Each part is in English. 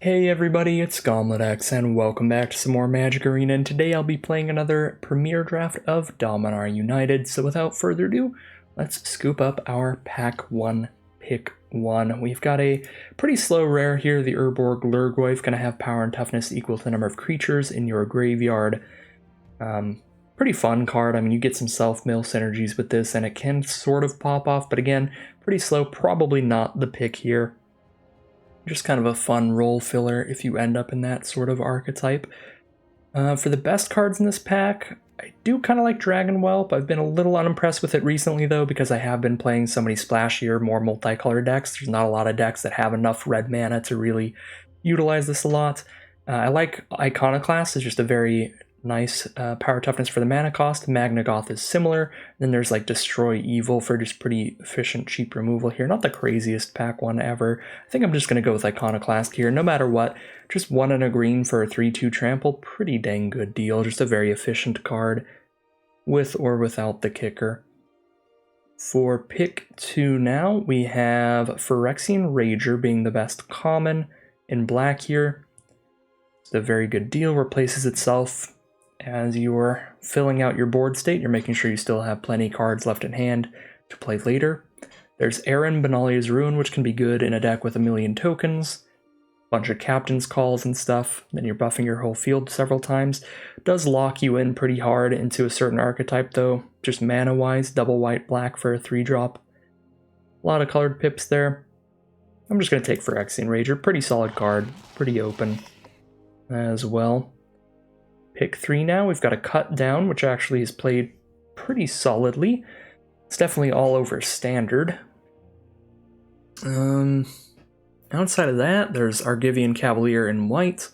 Hey everybody, it's GobletX and welcome back to some more Magic Arena, and today I'll be playing another Premier Draft of Dominaria United. So without further ado, let's scoop up our Pack 1, Pick 1. We've got a pretty slow rare here, the Urborg Lurgoyf, going to have power and toughness equal to the number of creatures in your graveyard. Pretty fun card. I mean, you get some self-mill synergies with this and it can sort of pop off, but again, pretty slow, probably not the pick here. Just kind of a fun role filler if you end up in that sort of archetype. For the best cards in this pack, I do kind of like Dragon Whelp. I've been a little unimpressed with it recently though, because I have been playing so many splashier, more multicolored decks. There's not a lot of decks that have enough red mana to really utilize this a lot. I like Iconoclast. It's just a very nice power toughness for the mana cost. Magnagoth is similar. Then there's like Destroy Evil for just pretty efficient, cheap removal here. Not the craziest pack one ever. I think I'm just going to go with Iconoclast here. No matter what, just 1 and a green for a 3/2 trample. Pretty dang good deal. Just a very efficient card with or without the kicker. For pick 2 now, we have Phyrexian Rager being the best common in black here. It's a very good deal. Replaces itself as you're filling out your board state. You're making sure you still have plenty of cards left in hand to play later. There's Aaron Benalia's Ruin, which can be good in a deck with a million tokens. Bunch of captain's calls and stuff. Then you're buffing your whole field several times. Does lock you in pretty hard into a certain archetype though, just mana-wise. Double white black for a 3-drop. A lot of colored pips there. I'm just going to take Phyrexian Rager. Pretty solid card. Pretty open as well. Pick 3 now, we've got a Cut Down, which actually is played pretty solidly. It's definitely all over standard. Outside of that, there's Argivian Cavalier in white.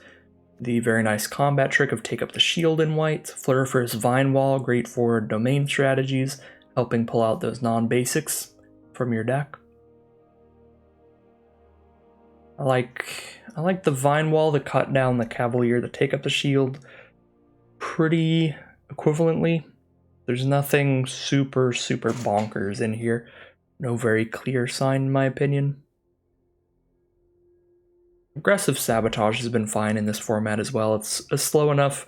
The very nice combat trick of Take Up the Shield in white. Floriferous Vine Wall, great for domain strategies, helping pull out those non-basics from your deck. I like the Vine Wall, the Cut Down, the Cavalier, the Take Up the Shield pretty equivalently. There's nothing super bonkers in here. No very clear sign in my opinion. Aggressive Sabotage has been fine in this format as well. It's a slow enough,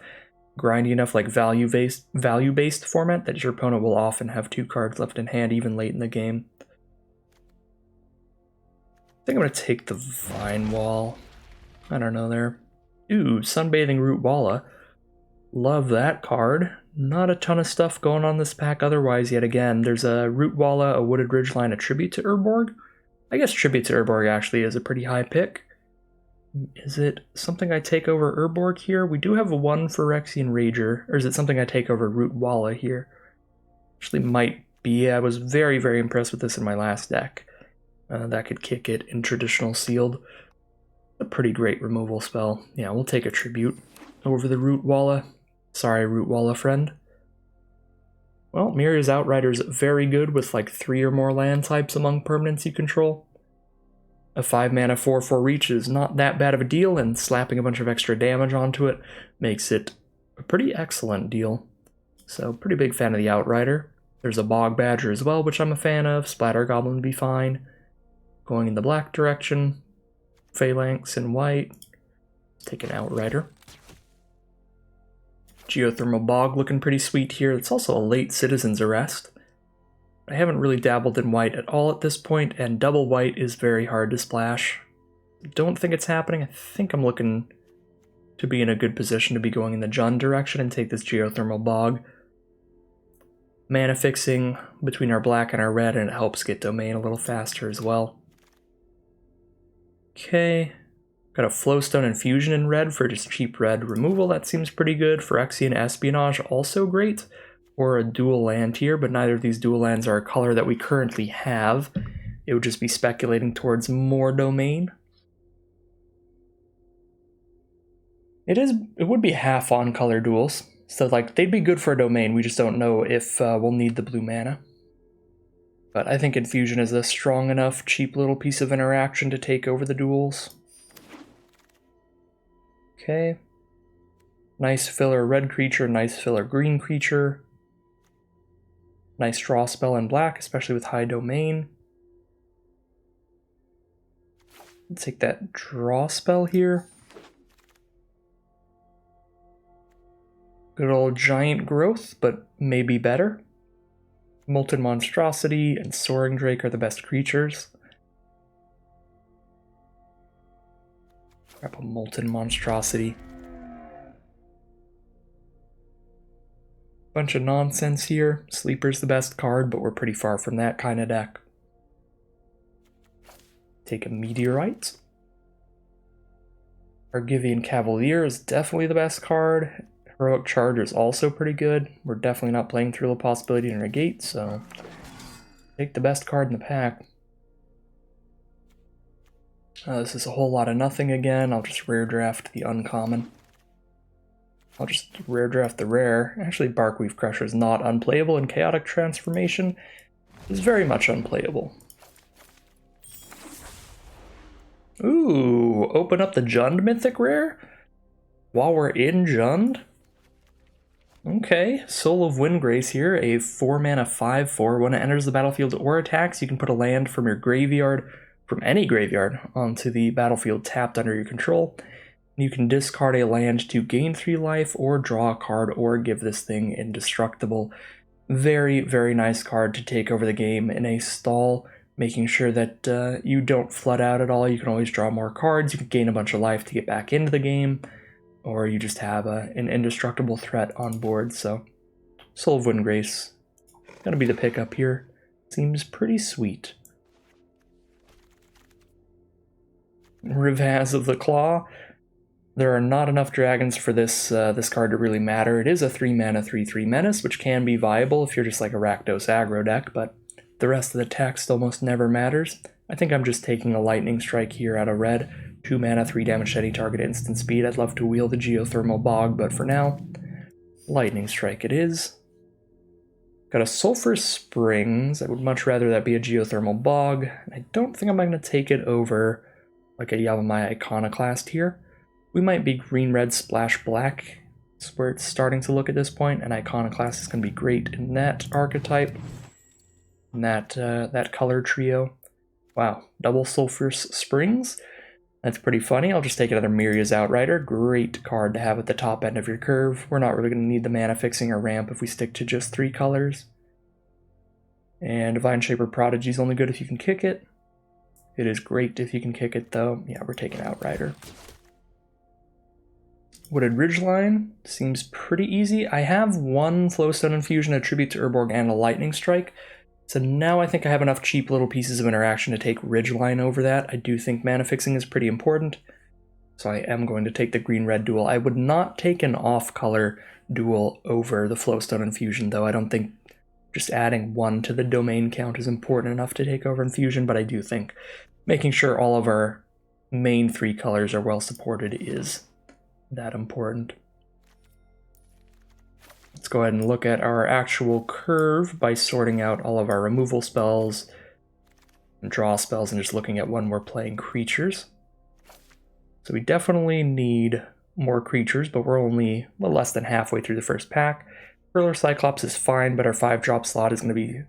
grindy enough, like value-based format that your opponent will often have 2 cards left in hand even late in the game. I think I'm going to take the Vine Wall. I don't know there. Ooh, Sunbathing Root Walla. Love that card. Not a ton of stuff going on this pack otherwise yet again. There's a Root Walla, a Wooded Ridgeline, a Tribute to Urborg. I guess Tribute to Urborg actually is a pretty high pick. Is it something I take over Urborg here? We do have a 1 Phyrexian Rager. Or is it something I take over Root Walla here? Actually might be. I was very impressed with this in my last deck. That could kick it in traditional sealed. A pretty great removal spell. Yeah, we'll take a Tribute over the Root Walla. Sorry, Root Walla friend. Well, Mirror's Outrider's very good with like 3 or more land types among permanents you control. A 5-mana 4/4 reach is not that bad of a deal, and slapping a bunch of extra damage onto it makes it a pretty excellent deal. So, pretty big fan of the Outrider. There's a Bog Badger as well, which I'm a fan of. Splatter Goblin would be fine. Going in the black direction. Phalanx in white. Take an Outrider. Geothermal Bog looking pretty sweet here. It's also a late Citizen's Arrest. I haven't really dabbled in white at all at this point, and double white is very hard to splash. Don't think it's happening. I think I'm looking to be in a good position to be going in the Jund direction and take this Geothermal Bog. Mana fixing between our black and our red, and it helps get domain a little faster as well. Okay. Got a Flowstone Infusion in red for just cheap red removal. That seems pretty good. Phyrexian Espionage, also great. Or a dual land here, but neither of these dual lands are a color that we currently have. It would just be speculating towards more domain. It would be half on color duals. So like they'd be good for a domain. We just don't know if we'll need the blue mana. But I think Infusion is a strong enough, cheap little piece of interaction to take over the duals. Okay. Nice filler red creature, nice filler green creature. Nice draw spell in black, especially with high domain. Take that draw spell here. Good old giant growth, but maybe better. Molten Monstrosity and Soaring Drake are the best creatures. Grab a Molten Monstrosity. Bunch of nonsense here. Sleeper's the best card, but we're pretty far from that kind of deck. Take a Meteorite. Argivian Cavalier is definitely the best card. Heroic Charger is also pretty good. We're definitely not playing through the possibility to negate, so take the best card in the pack. This is a whole lot of nothing again. I'll just rare draft the uncommon. I'll just rare draft the rare. Actually, Barkweave Crusher is not unplayable, and Chaotic Transformation is very much unplayable. Ooh, open up the Jund Mythic Rare? While we're in Jund? Okay, Soul of Windgrace here, a 4-mana 5/4. When it enters the battlefield or attacks, you can put a land from your graveyard, from any graveyard, onto the battlefield tapped under your control. You can discard a land to gain 3 life, or draw a card, or give this thing indestructible. Very, very nice card to take over the game in a stall, making sure that you don't flood out at all. You can always draw more cards, you can gain a bunch of life to get back into the game, or you just have an indestructible threat on board. So Soul of Windgrace, gonna be the pickup here. Seems pretty sweet. Rivaz of the Claw. There are not enough dragons for this card to really matter. It is a 3-mana 3/3 menace, which can be viable if you're just like a Rakdos aggro deck, but the rest of the text almost never matters. I think I'm just taking a Lightning Strike here out of red. 2-mana 3 damage to any target instant speed. I'd love to wheel the Geothermal Bog, but for now, Lightning Strike it is. Got a Sulphur Springs. I would much rather that be a Geothermal Bog. I don't think I'm going to take it over like a Yavimaya Iconoclast here. We might be green-red splash black. That's where it's starting to look at this point, and Iconoclast is going to be great in that archetype, in that color trio. Wow, double Sulphur Springs. That's pretty funny. I'll just take another Miria's Outrider. Great card to have at the top end of your curve. We're not really going to need the mana fixing or ramp if we stick to just 3 colors. And Divine Shaper Prodigy is only good if you can kick it. It is great if you can kick it, though. Yeah, we're taking Outrider. Wooded Ridgeline seems pretty easy. I have 1 Flowstone Infusion, a Tribute to Urborg, and a Lightning Strike. So now I think I have enough cheap little pieces of interaction to take Ridgeline over that. I do think mana fixing is pretty important, so I am going to take the green-red duel. I would not take an off-color duel over the Flowstone Infusion, though. I don't think just adding 1 to the domain count is important enough to take over Infusion, but I do think making sure all of our main 3 colors are well supported is that important. Let's go ahead and look at our actual curve by sorting out all of our removal spells and draw spells and just looking at when we're playing creatures. So we definitely need more creatures, but we're only less than halfway through the first pack. Hurler Cyclops is fine, but our 5-drop slot is going to be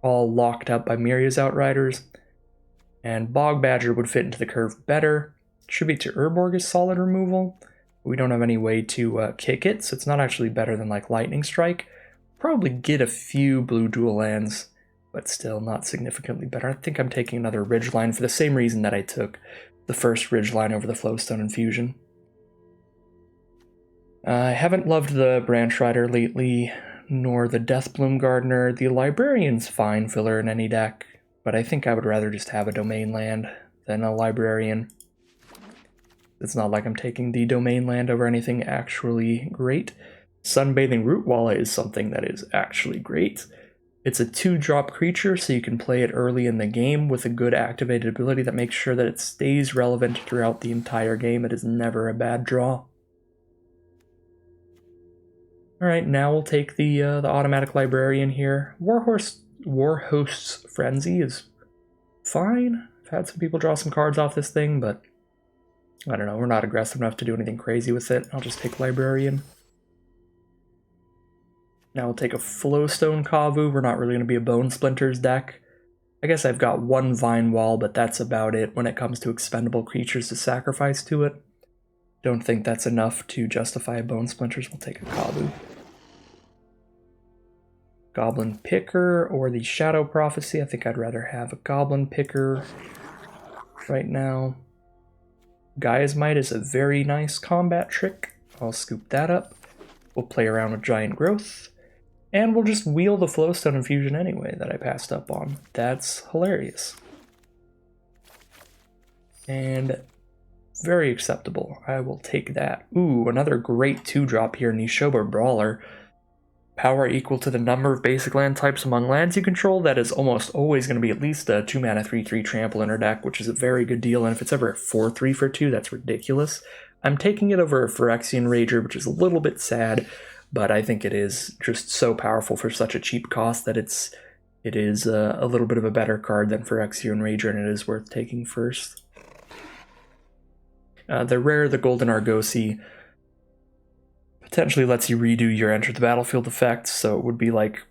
all locked up by Miria's Outriders. And Bog Badger would fit into the curve better. Tribute to Urborg is solid removal. We don't have any way to kick it, so it's not actually better than like Lightning Strike. Probably get a few blue dual lands, but still not significantly better. I think I'm taking another Ridgeline for the same reason that I took the first Ridgeline over the Flowstone Infusion. I haven't loved the Branch Rider lately, nor the Deathbloom Gardener. The Librarian's fine filler in any deck, but I think I would rather just have a domain land than a Librarian. It's not like I'm taking the domain land over anything actually great. Sunbathing Rootwalla is something that is actually great. It's a 2-drop creature, so you can play it early in the game with a good activated ability that makes sure that it stays relevant throughout the entire game. It is never a bad draw. Alright, now we'll take the automatic Librarian here. Warhost's Frenzy is fine. I've had some people draw some cards off this thing, but I don't know, we're not aggressive enough to do anything crazy with it. I'll just take Librarian. Now we'll take a Flowstone Kavu. We're not really going to be a Bone Splinters deck. I guess I've got 1 Vine Wall, but that's about it when it comes to expendable creatures to sacrifice to it. Don't think that's enough to justify a Bone Splinters. We'll take a Kavu. Goblin Picker or the Shadow Prophecy. I think I'd rather have a Goblin Picker right now. Gaia's Might is a very nice combat trick. I'll scoop that up. We'll play around with Giant Growth. And we'll just wheel the Flowstone Infusion anyway that I passed up on. That's hilarious. And very acceptable. I will take that. Ooh, another great 2-drop here, Nishoba Brawler. Power equal to the number of basic land types among lands you control. That is almost always going to be at least a 2-mana 3/3 trample in our deck, which is a very good deal. And if it's ever a 4/3 for 2, that's ridiculous. I'm taking it over a Phyrexian Rager, which is a little bit sad, but I think it is just so powerful for such a cheap cost that it is a little bit of a better card than Phyrexian Rager, and it is worth taking first. The rare, the Golden Argosy, potentially lets you redo your enter the battlefield effects, so it would be like,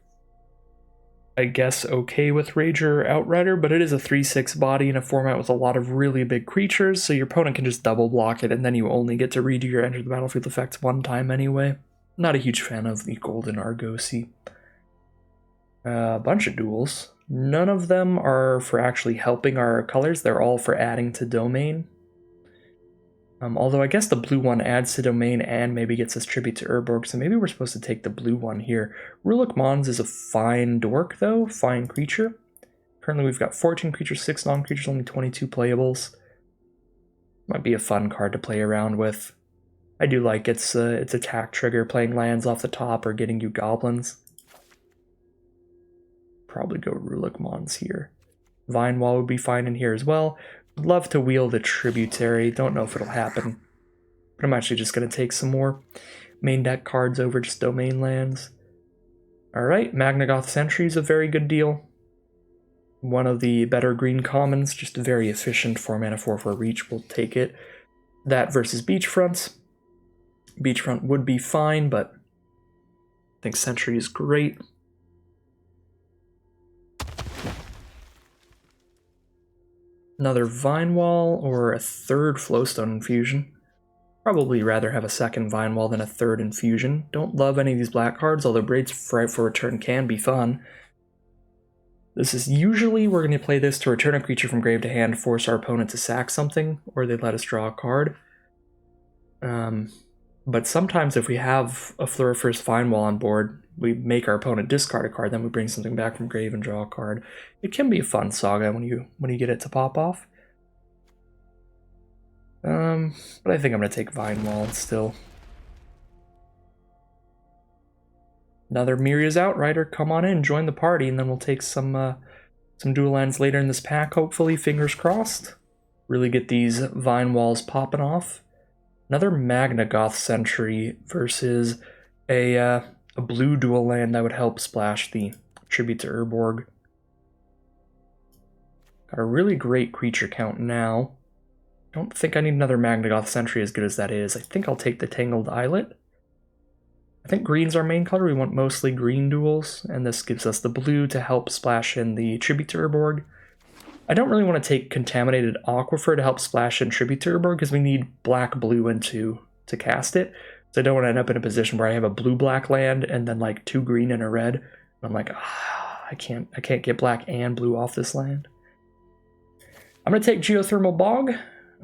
I guess, okay with Rager Outrider, but it is a 3/6 body in a format with a lot of really big creatures, so your opponent can just double block it, and then you only get to redo your enter the battlefield effects one time anyway. Not a huge fan of the Golden Argosy. A bunch of duels. None of them are for actually helping our colors, they're all for adding to domain. Although I guess the blue one adds to domain and maybe gets us tribute to Urborg, so maybe we're supposed to take the blue one here. Rulok Mons is a fine dork though, fine creature. Currently we've got 14 creatures, 6 non-creatures, only 22 playables. Might be a fun card to play around with. I do like its attack trigger, playing lands off the top or getting you goblins. Probably go Rulok Mons here. Vine Wall would be fine in here as well. Would love to wheel the Tributary, don't know if it'll happen. But I'm actually just going to take some more main deck cards over just domain lands. Alright, Magnagoth Sentry is a very good deal. One of the better green commons, just a very efficient 4-mana 4/4 reach, we'll take it. That versus Beachfront. Beachfront would be fine, but I think Sentry is great. Another Vine Wall or a third Flowstone Infusion. Probably rather have a second Vine Wall than a third Infusion. Don't love any of these black cards, although Braid's Fright for Return can be fun. This is usually, we're going to play this to return a creature from grave to hand, force our opponent to sack something, or they let us draw a card. But sometimes if we have a Floriferous Vine Wall on board, we make our opponent discard a card, then we bring something back from grave and draw a card. It can be a fun saga when you get it to pop off. But I think I'm going to take Vine Wall still. Another Miria's Outrider, come on in, join the party, and then we'll take some dual lands later in this pack, hopefully, fingers crossed. Really get these Vine Walls popping off. Another Magnagoth Sentry versus a blue dual land that would help splash the tribute to Urborg. Got a really great creature count now. Don't think I need another Magnagoth Sentry as good as that is. I think I'll take the Tangled Islet. I think green's our main color. We want mostly green duels, and this gives us the blue to help splash in the tribute to Urborg. I don't really want to take Contaminated Aquifer to help splash in tribute to Urborg because we need black-blue into to cast it. So I don't want to end up in a position where I have a blue-black land and then like 2 green and a red. And I'm like, I can't get black and blue off this land. I'm going to take Geothermal Bog.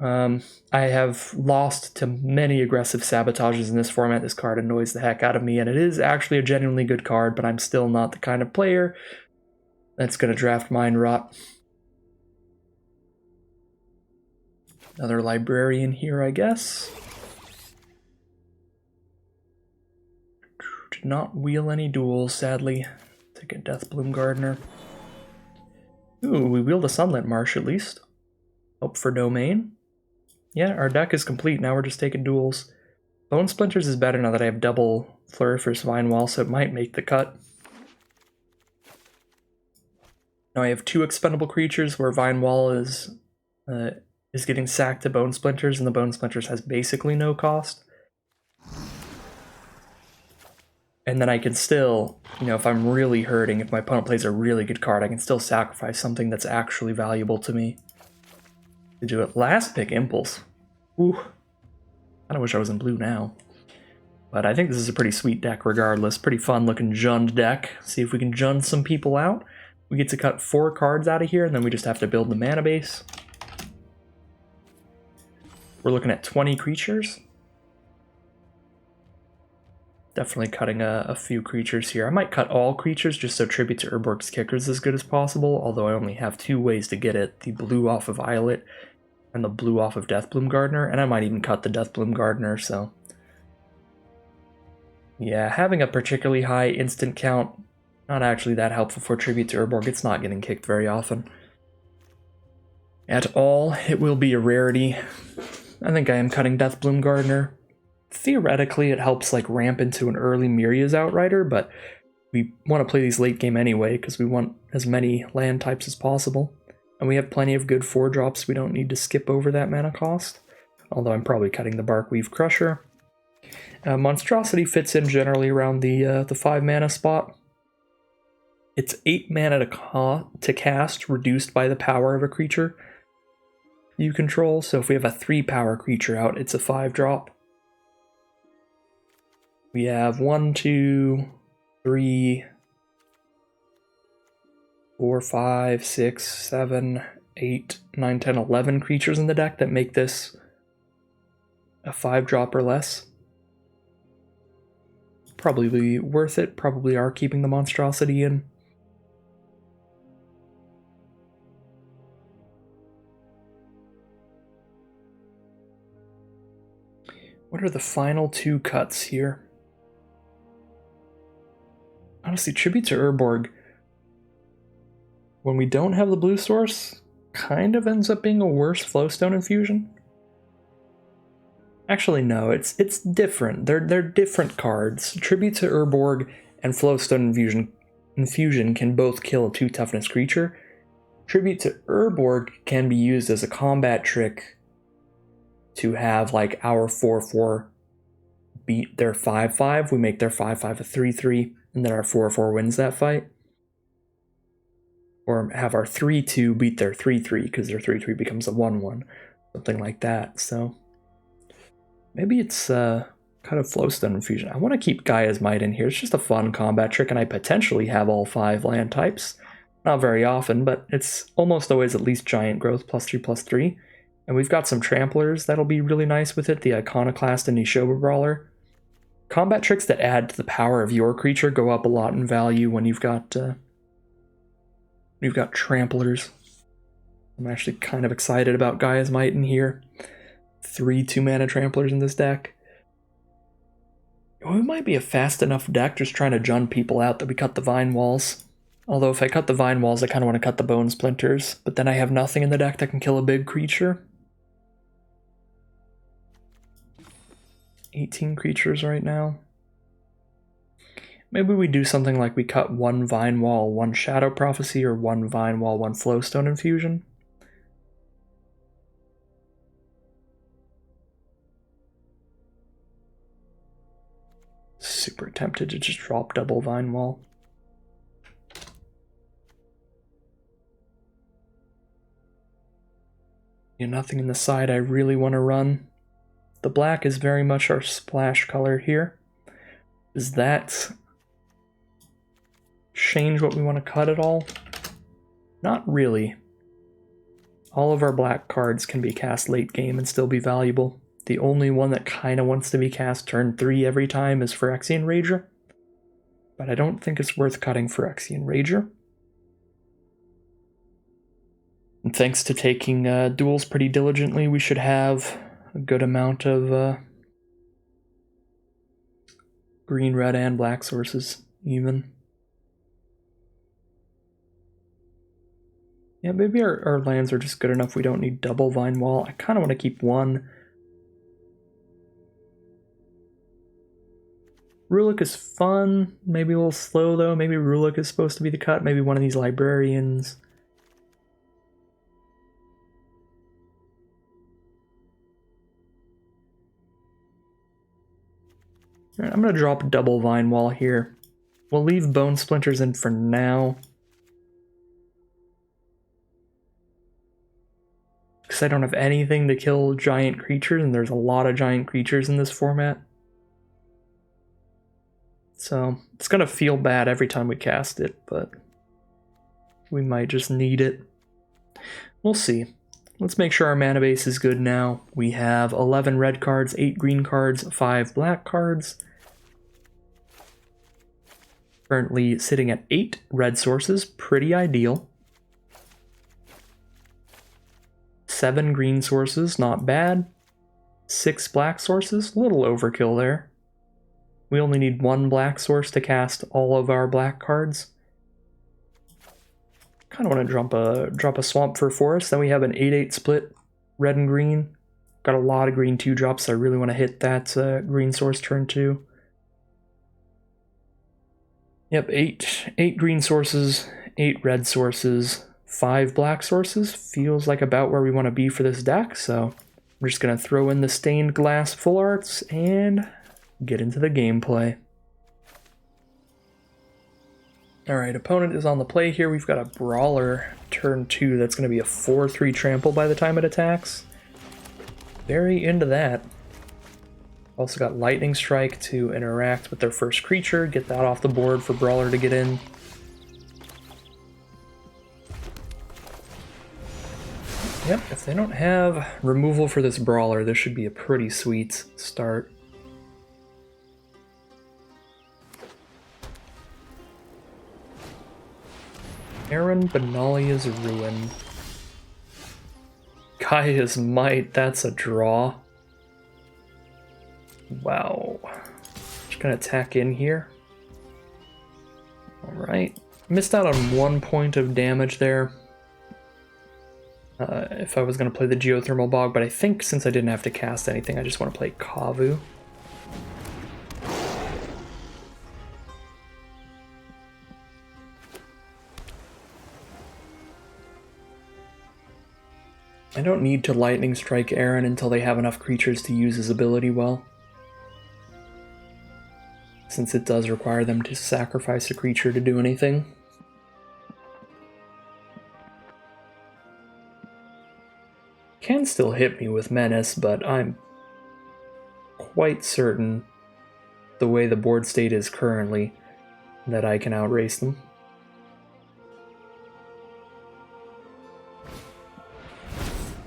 I have lost to many aggressive sabotages in this format. This card annoys the heck out of me, and it is actually a genuinely good card, but I'm still not the kind of player that's going to draft Mind Rot. Another Librarian here, I guess. Did not wheel any duels, sadly. Take a Deathbloom Gardener. Ooh, we wheeled a Sunlit Marsh at least. Hope for Domain. Yeah, our deck is complete. Now we're just taking duels. Bone Splinters is better now that I have double Floriferous Vine Wall, so it might make the cut. Now I have 2 expendable creatures where Vine Wall is getting sacked to Bone Splinters, and the Bone Splinters has basically no cost. And then I can still, if I'm really hurting, if my opponent plays a really good card, I can still sacrifice something that's actually valuable to me. To do it. Last pick, Impulse. Ooh. I wish I was in blue now. But I think this is a pretty sweet deck regardless. Pretty fun looking Jund deck. See if we can Jund some people out. We get to cut 4 cards out of here, and then we just have to build the mana base. We're looking at 20 creatures. Definitely cutting a few creatures here. I might cut all creatures just so Tribute to Urborg's Kicker is as good as possible, although I only have 2 ways to get it. The blue off of Violet and the blue off of Deathbloom Gardener, and I might even cut the Deathbloom Gardener, so... yeah, having a particularly high instant count, not actually that helpful for Tribute to Urborg. It's not getting kicked very often. At all, it will be a rarity. I think I am cutting Deathbloom Gardener. Theoretically, it helps like ramp into an early Miria's Outrider, but we want to play these late game anyway because we want as many land types as possible. And we have plenty of good 4-drops, we don't need to skip over that mana cost. Although I'm probably cutting the Barkweave Crusher. Monstrosity fits in generally around the 5 mana spot. It's 8 mana to cast, reduced by the power of a creature you control. So if we have a 3-power creature out, it's a 5-drop. We have 1, 2, 3, 4, 5, 6, 7, 8, 9, 10, 11 creatures in the deck that make this a 5-drop or less. Probably worth it, probably are keeping the monstrosity in. What are the final 2 cuts here? Honestly, Tribute to Urborg, when we don't have the blue source, kind of ends up being a worse Flowstone Infusion. Actually, no, it's different. They're different cards. Tribute to Urborg and Flowstone Infusion can both kill a 2-toughness creature. Tribute to Urborg can be used as a combat trick to have like our 4/4 beat their 5/5. We make their 5/5 a 3/3, and then our 4/4 wins that fight. Or have our 3/2 beat their 3/3 because their 3/3 becomes a 1/1, something like that. So maybe it's kind of Flowstone Infusion. I want to keep Gaia's Might in here. It's just a fun combat trick, and I potentially have all 5 land types. Not very often, but it's almost always at least Giant Growth +3/+3. And we've got some Tramplers that'll be really nice with it, the Iconoclast and Nishoba Brawler. Combat tricks that add to the power of your creature go up a lot in value when you've got Tramplers. I'm actually kind of excited about Gaia's Might in here. 3 2-mana Tramplers in this deck. We might be a fast enough deck just trying to Jund people out that we cut the Vine Walls. Although if I cut the Vine Walls, I kind of want to cut the Bone Splinters, but then I have nothing in the deck that can kill a big creature. 18 creatures right now. Maybe we do something like we cut 1 Vine Wall, 1 Shadow Prophecy, or 1 Vine Wall, 1 Flowstone Infusion. Super tempted to just drop double Vine Wall. Nothing in the side I really want to run. The black is very much our splash color here. Does that change what we want to cut at all? Not really. All of our black cards can be cast late game and still be valuable. The only one that kind of wants to be cast turn 3 every time is Phyrexian Rager. But I don't think it's worth cutting Phyrexian Rager. And thanks to taking duels pretty diligently, we should have a good amount of green, red, and black sources, even. Yeah, maybe our lands are just good enough we don't need double Vine Wall. I kind of want to keep 1. Rulik is fun, maybe a little slow though. Maybe Rulik is supposed to be the cut, maybe one of these librarians. Alright, I'm going to drop double Vine Wall here. We'll leave Bone Splinters in for now. Because I don't have anything to kill giant creatures, and there's a lot of giant creatures in this format. So it's gonna feel bad every time we cast it, but we might just need it. We'll see. Let's make sure our mana base is good now. We have 11 red cards, 8 green cards, 5 black cards. Currently sitting at 8 red sources, pretty ideal. 7 green sources, not bad. 6 black sources, a little overkill there. We only need 1 black source to cast all of our black cards. Kind of want to drop a swamp for forest. Then we have an 8-8 split, red and green. Got a lot of green 2-drops, so I really want to hit that green source turn 2. Yep, 8 green sources, 8 red sources, 5 black sources. Feels like about where we want to be for this deck, so I'm just going to throw in the stained glass full arts and get into the gameplay. Alright, opponent is on the play here. We've got a Brawler turn 2 that's going to be a 4-3 trample by the time it attacks. Very into that. Also got Lightning Strike to interact with their first creature, get that off the board for Brawler to get in. Yep, if they don't have removal for this Brawler, this should be a pretty sweet start. Aaron Benalia's Ruin. Kaia's Might, that's a draw. Wow. Just gonna attack in here. Alright. Missed out on 1 point of damage there. If I was gonna play the Geothermal Bog, but I think since I didn't have to cast anything, I just want to play Kavu. I don't need to Lightning Strike Aaron until they have enough creatures to use his ability well, since it does require them to sacrifice a creature to do anything. Can still hit me with Menace, but I'm quite certain, the way the board state is currently, that I can outrace them.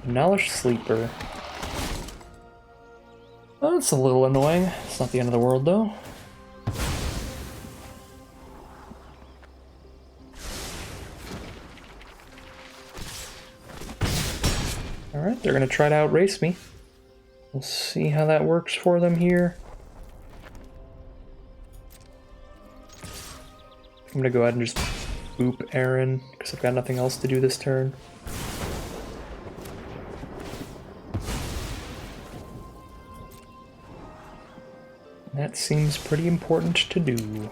Knowledge Sleeper. Oh, that's a little annoying. It's not the end of the world, though. Alright, they're going to try to outrace me. We'll see how that works for them here. I'm going to go ahead and just boop Aaron, because I've got nothing else to do this turn. That seems pretty important to do.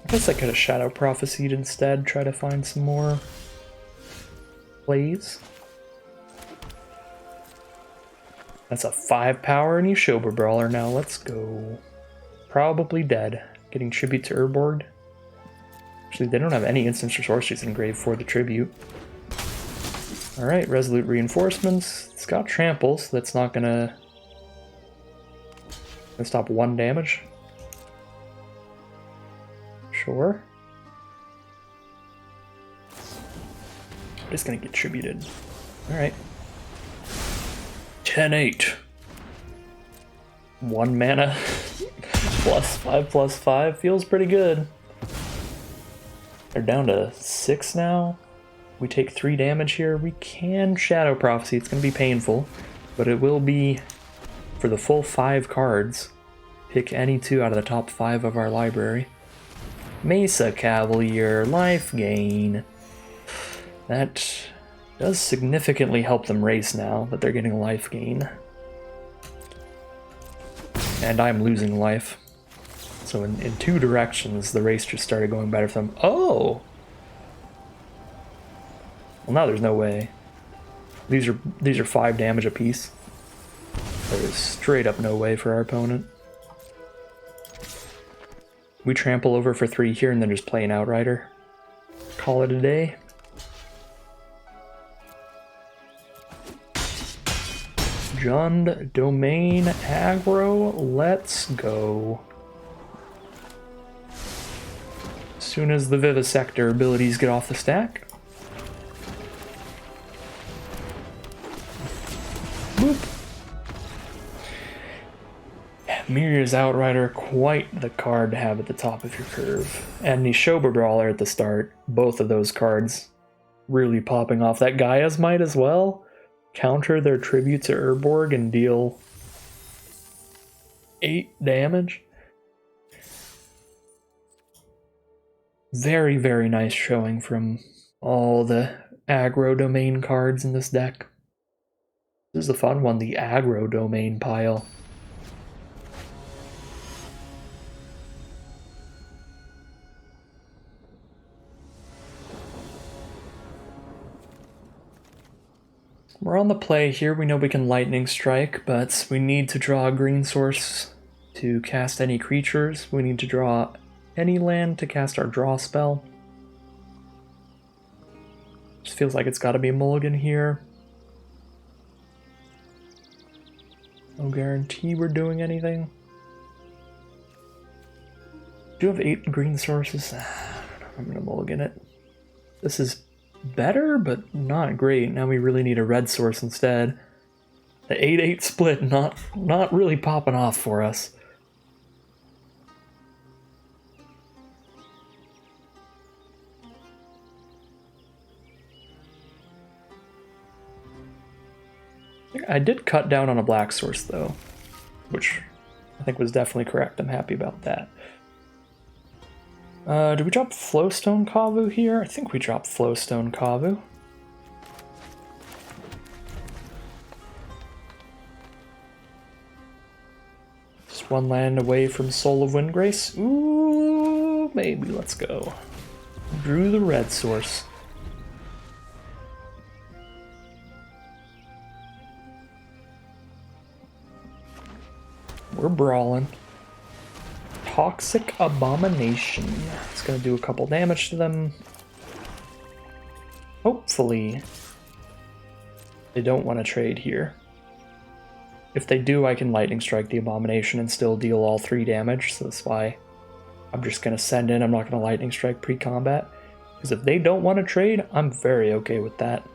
I guess I could have Shadow Prophesied instead, try to find some more plays. That's a 5 power and Yashoba Brawler now, let's go. Probably dead. Getting tribute to Urborg. Actually, they don't have any instants or sorceries in grave for the tribute. Alright, Resolute Reinforcements. It's got Trample, so that's not gonna stop 1 damage. Sure. I'm just gonna get tributed. Alright. 10-8. 1 mana. +5/+5 feels pretty good. They're down to 6 now. We take 3 damage here. We can Shadow Prophecy. It's going to be painful, but it will be for the full 5 cards. Pick any 2 out of the top 5 of our library. Mesa Cavalier, life gain. That does significantly help them race now that they're getting life gain. And I'm losing life. So in 2 directions, the race just started going better for them. Oh! Well, now there's no way. These are 5 damage apiece. There is straight up no way for our opponent. We trample over for 3 here and then just play an Outrider. Call it a day. Jund, Domain, Aggro, let's go. As soon as the Vivisector abilities get off the stack. Boop. Mirror's Outrider, quite the card to have at the top of your curve. And the Shoba Brawler at the start, both of those cards really popping off. That Gaia's Might as well. Counter their tribute to Urborg and deal 8 damage. Very, very nice showing from all the aggro domain cards in this deck. This is a fun one, the aggro domain pile. We're on the play here. We know we can Lightning Strike, but we need to draw a green source to cast any creatures. We need to draw any land to cast our draw spell. Just feels like it's got to be a mulligan here. No guarantee we're doing anything. Do you have 8 green sources? I'm going to mulligan it. This is better, but not great. Now we really need a red source instead. The 8-8 split not really popping off for us. I did cut down on a black source though, which I think was definitely correct. I'm happy about that. Did we drop Flowstone Kavu here? I think we dropped Flowstone Kavu. Just 1 land away from Soul of Windgrace. Ooh, maybe, let's go. Drew the red source. We're brawling. Toxic Abomination. It's going to do a couple damage to them. Hopefully, they don't want to trade here. If they do, I can Lightning Strike the Abomination and still deal all 3 damage, so that's why I'm just going to send in. I'm not going to Lightning Strike pre-combat, because if they don't want to trade, I'm very okay with that.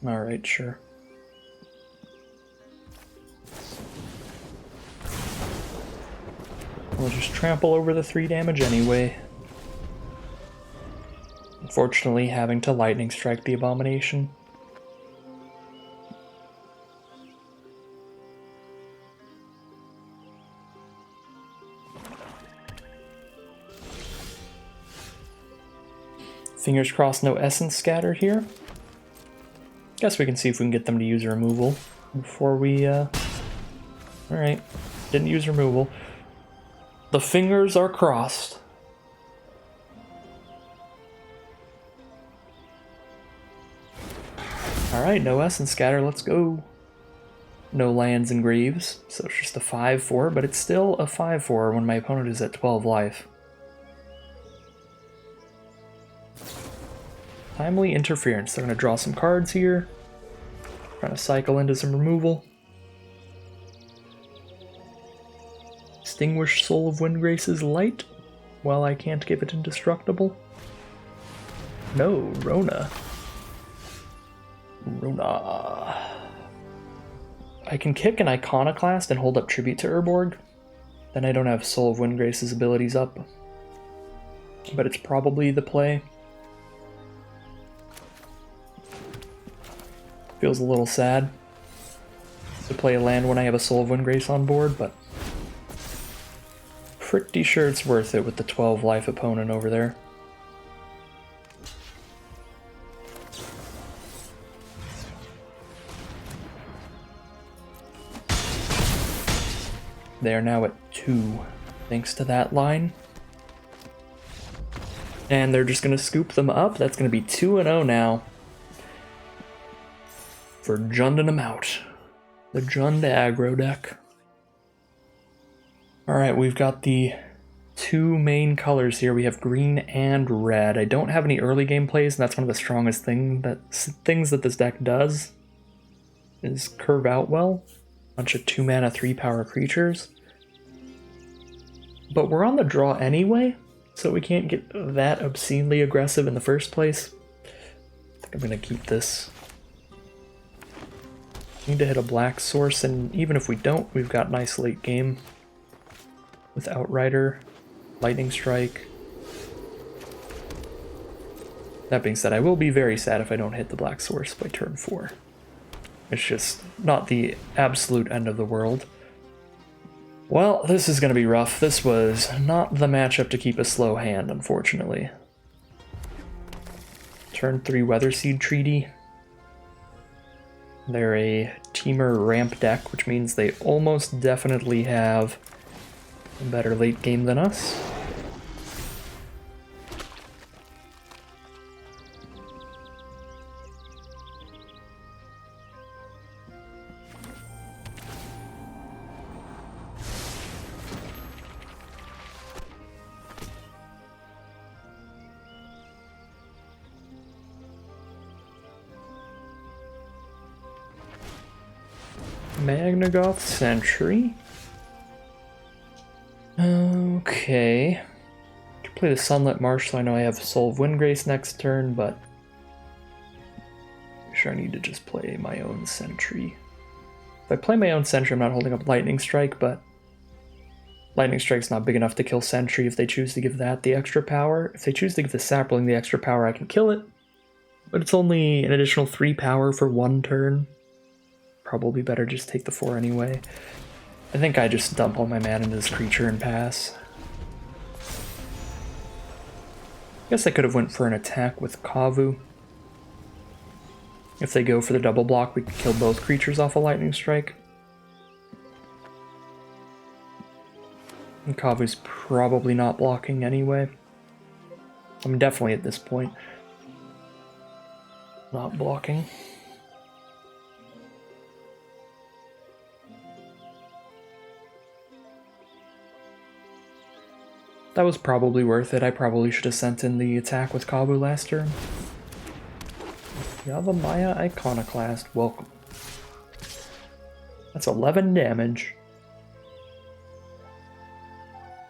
Alright, sure. We'll just trample over the 3 damage anyway. Unfortunately, having to Lightning Strike the Abomination. Fingers crossed no Essence Scatter here. Guess we can see if we can get them to use removal before we, Alright, didn't use removal. The fingers are crossed. Alright, no Essence Scatter, let's go. No lands and Greaves, so it's just a 5-4, but it's still a 5-4 when my opponent is at 12 life. Timely Interference. They're going to draw some cards here. Trying to cycle into some removal. Extinguish Soul of Windgrace's light while I can't give it indestructible. No, Rona. Rona. I can kick an Iconoclast and hold up Tribute to Urborg. Then I don't have Soul of Windgrace's abilities up. But it's probably the play. Feels a little sad to play a land when I have a Soul of Windgrace on board, but pretty sure it's worth it with the 12 life opponent over there. They are now at 2, thanks to that line. And they're just going to scoop them up. That's going to be 2-0 now for Junding them out. The Jund aggro deck. Alright, we've got the two main colors here. We have green and red. I don't have any early game plays, and that's one of the strongest things that this deck does, is curve out well. Bunch of 2-mana, 3-power creatures. But we're on the draw anyway, so we can't get that obscenely aggressive in the first place. I think I'm going to keep this. Need to hit a black source, and even if we don't, we've got nice late game with Outrider, Lightning Strike. That being said, I will be very sad if I don't hit the black source by turn 4. It's just not the absolute end of the world. Well, this is going to be rough. This was not the matchup to keep a slow hand, unfortunately. Turn 3 Weatherseed Treaty. They're a Teamer ramp deck, which means they almost definitely have a better late game than us. Magnagoth Sentry. Okay. Could play the Sunlit Marsh, so I know I have Soul of Windgrace next turn, but I'm sure I need to just play my own Sentry. If I play my own Sentry, I'm not holding up Lightning Strike, but Lightning Strike's not big enough to kill Sentry if they choose to give that the extra power. If they choose to give the Sapling the extra power, I can kill it, but it's only an additional 3 power for 1 turn. Probably better just take the 4 anyway. I think I just dump all my mana into this creature and pass. Guess I could have went for an attack with Kavu. If they go for the double block, we could kill both creatures off a Lightning Strike. And Kavu's probably not blocking anyway. I'm definitely at this point not blocking. That was probably worth it. I probably should have sent in the attack with Kavu last turn. Yavimaya Iconoclast, welcome. That's 11 damage.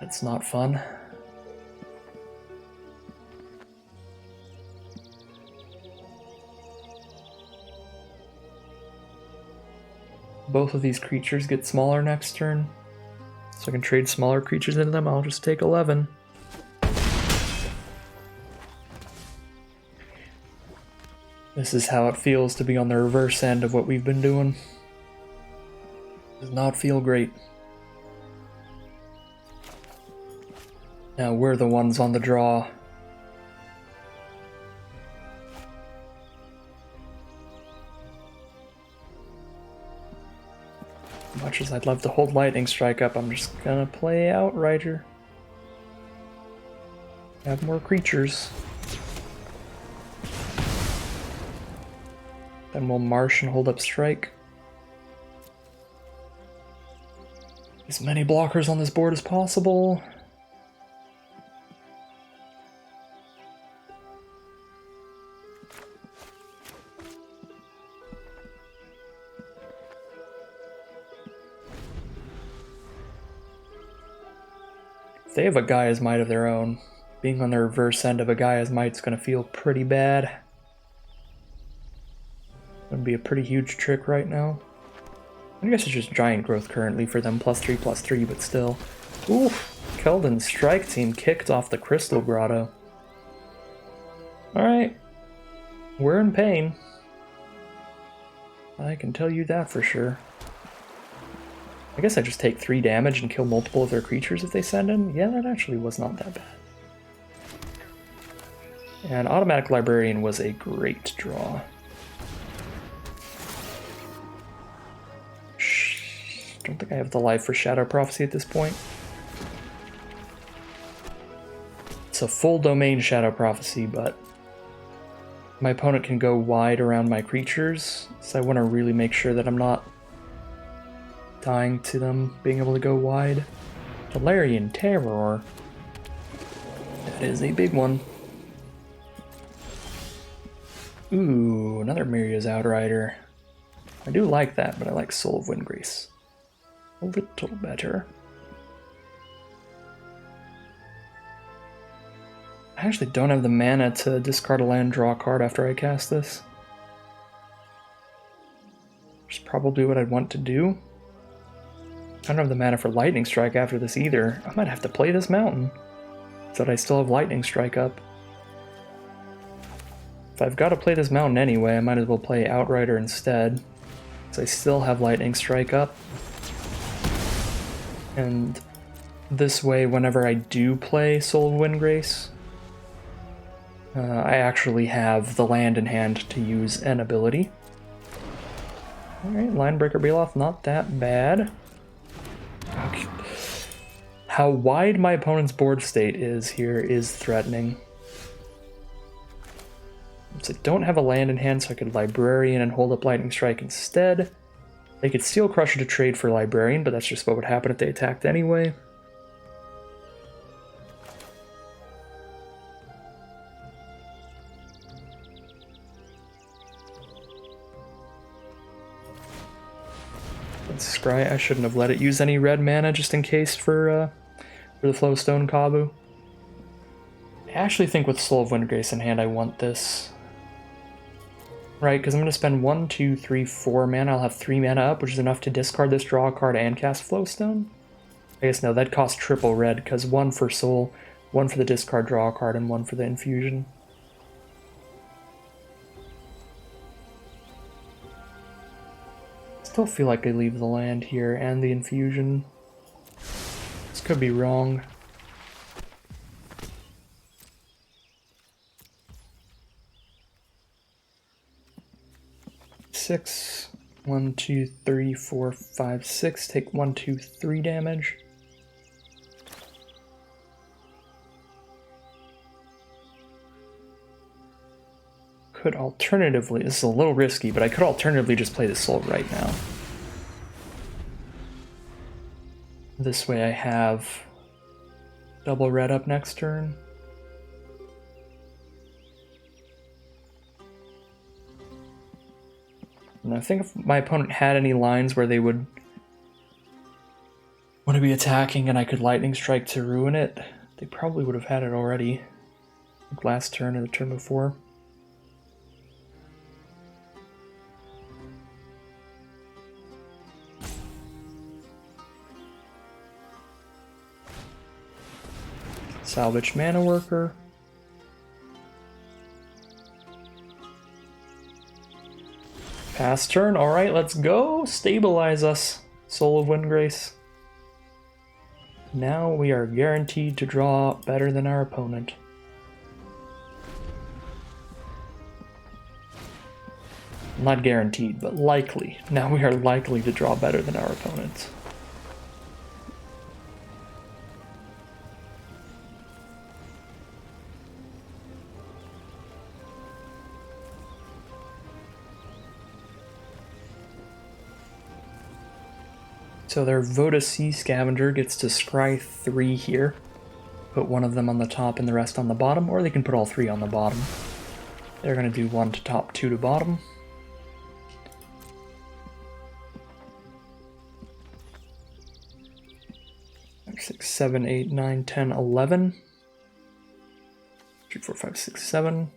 That's not fun. Both of these creatures get smaller next turn. So I can trade smaller creatures into them. I'll just take 11. This is how it feels to be on the reverse end of what we've been doing. Does not feel great. Now we're the ones on the draw. Much as I'd love to hold Lightning Strike up, I'm just gonna play Outrider. Have more creatures. Then we'll Marsh and hold up Strike. As many blockers on this board as possible. If they have a Gaia's Might of their own, being on the reverse end of a Gaia's Might is going to feel pretty bad. Would be a pretty huge trick right now. I guess it's just Giant Growth currently for them, +3/+3, but still. Ooh, Keldon's Strike Team kicked off the Crystal Grotto. Alright, we're in pain. I can tell you that for sure. I guess I just take 3 damage and kill multiple of their creatures if they send in? Yeah, that actually was not that bad. And Automatic Librarian was a great draw. Don't think I have the life for Shadow Prophecy at this point. It's a full domain Shadow Prophecy, but my opponent can go wide around my creatures, so I want to really make sure that I'm not dying to them being able to go wide. Valerian Terror. That is a big one. Ooh, another Miria's Outrider. I do like that, but I like Soul of Windgrace a little better. I actually don't have the mana to discard a land, draw a card after I cast this. Which is probably what I'd want to do. I don't have the mana for Lightning Strike after this either. I might have to play this mountain so that I still have Lightning Strike up. If I've got to play this mountain anyway, I might as well play Outrider instead, because I still have Lightning Strike up. And this way, whenever I do play Soul of Windgrace, I actually have the land in hand to use an ability. Alright, Linebreaker Bailoff, not that bad. Okay. How wide my opponent's board state is here is threatening. So I don't have a land in hand, so I could Librarian and hold up Lightning Strike instead. They could Steel Crusher to trade for Librarian, but that's just what would happen if they attacked anyway. Scry, I shouldn't have let it use any red mana just in case for the Flowstone Kabu. I actually think with Soul of Windgrace in hand I want this. Right, because I'm going to spend 1, 2, 3, 4 mana. I'll have 3 mana up, which is enough to discard this, draw a card, and cast Flowstone. I guess no, that'd cost triple red, because 1 for Soul, 1 for the discard, draw a card, and 1 for the infusion. Still feel like I leave the land here and the infusion. This could be wrong. Six. 1, 2, 3, 4, 5, 6. Take 1, 2, 3 damage. Could alternatively, this is a little risky, but I could alternatively just play the Soul right now. This way I have double red up next turn. And I think if my opponent had any lines where they would want to be attacking and I could Lightning Strike to ruin it, they probably would have had it already. Like last turn or the turn before. Salvage Mana Worker. Pass turn, alright, let's go! Stabilize us, Soul of Windgrace. Now we are guaranteed to draw better than our opponent. Not guaranteed, but likely. Now we are likely to draw better than our opponent. So their Voda Sea Scavenger gets to scry 3 here. Put one of them on the top and the rest on the bottom, or they can put all 3 on the bottom. They're going to do 1 to top, 2 to bottom. Six, 7, 8, 9, 10, 11. 3, 4, 5, 6, 7.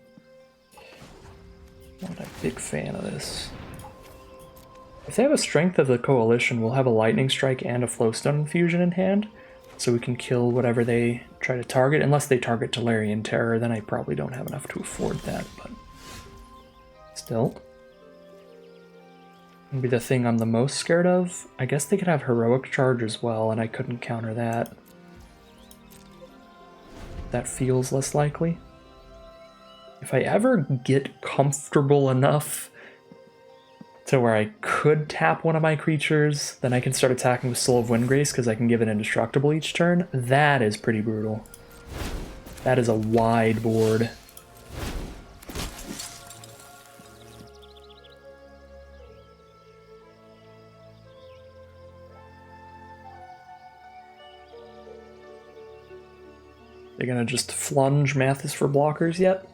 Not a big fan of this. If they have a Strength of the Coalition, we'll have a Lightning Strike and a Flowstone Infusion in hand, so we can kill whatever they try to target, unless they target Dominaria Terror, then I probably don't have enough to afford that, but still. Maybe the thing I'm the most scared of? I guess they could have Heroic Charge as well, and I couldn't counter that. That feels less likely. If I ever get comfortable enough to where I could tap one of my creatures, then I can start attacking with Soul of Windgrace because I can give it indestructible each turn. That is pretty brutal. That is a wide board. They're gonna just flunge Mathis for blockers yet?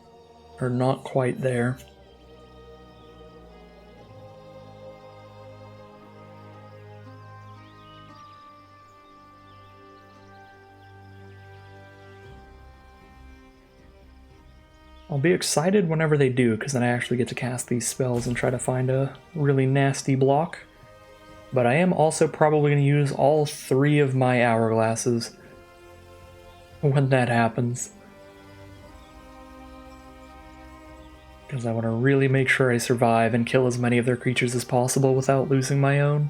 Or not quite there? I'll be excited whenever they do, because then I actually get to cast these spells and try to find a really nasty block. But I am also probably going to use all 3 of my hourglasses when that happens. Because I want to really make sure I survive and kill as many of their creatures as possible without losing my own.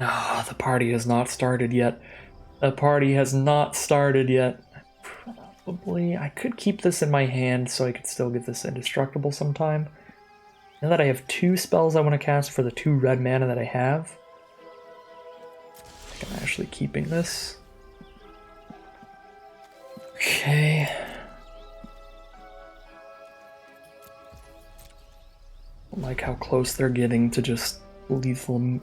Ah, the party has not started yet. The party has not started yet. Probably, I could keep this in my hand so I could still get this indestructible sometime. Now that I have 2 spells I want to cast for the 2 red mana that I have, I think I'm actually keeping this. Okay. I like how close they're getting to just lethal.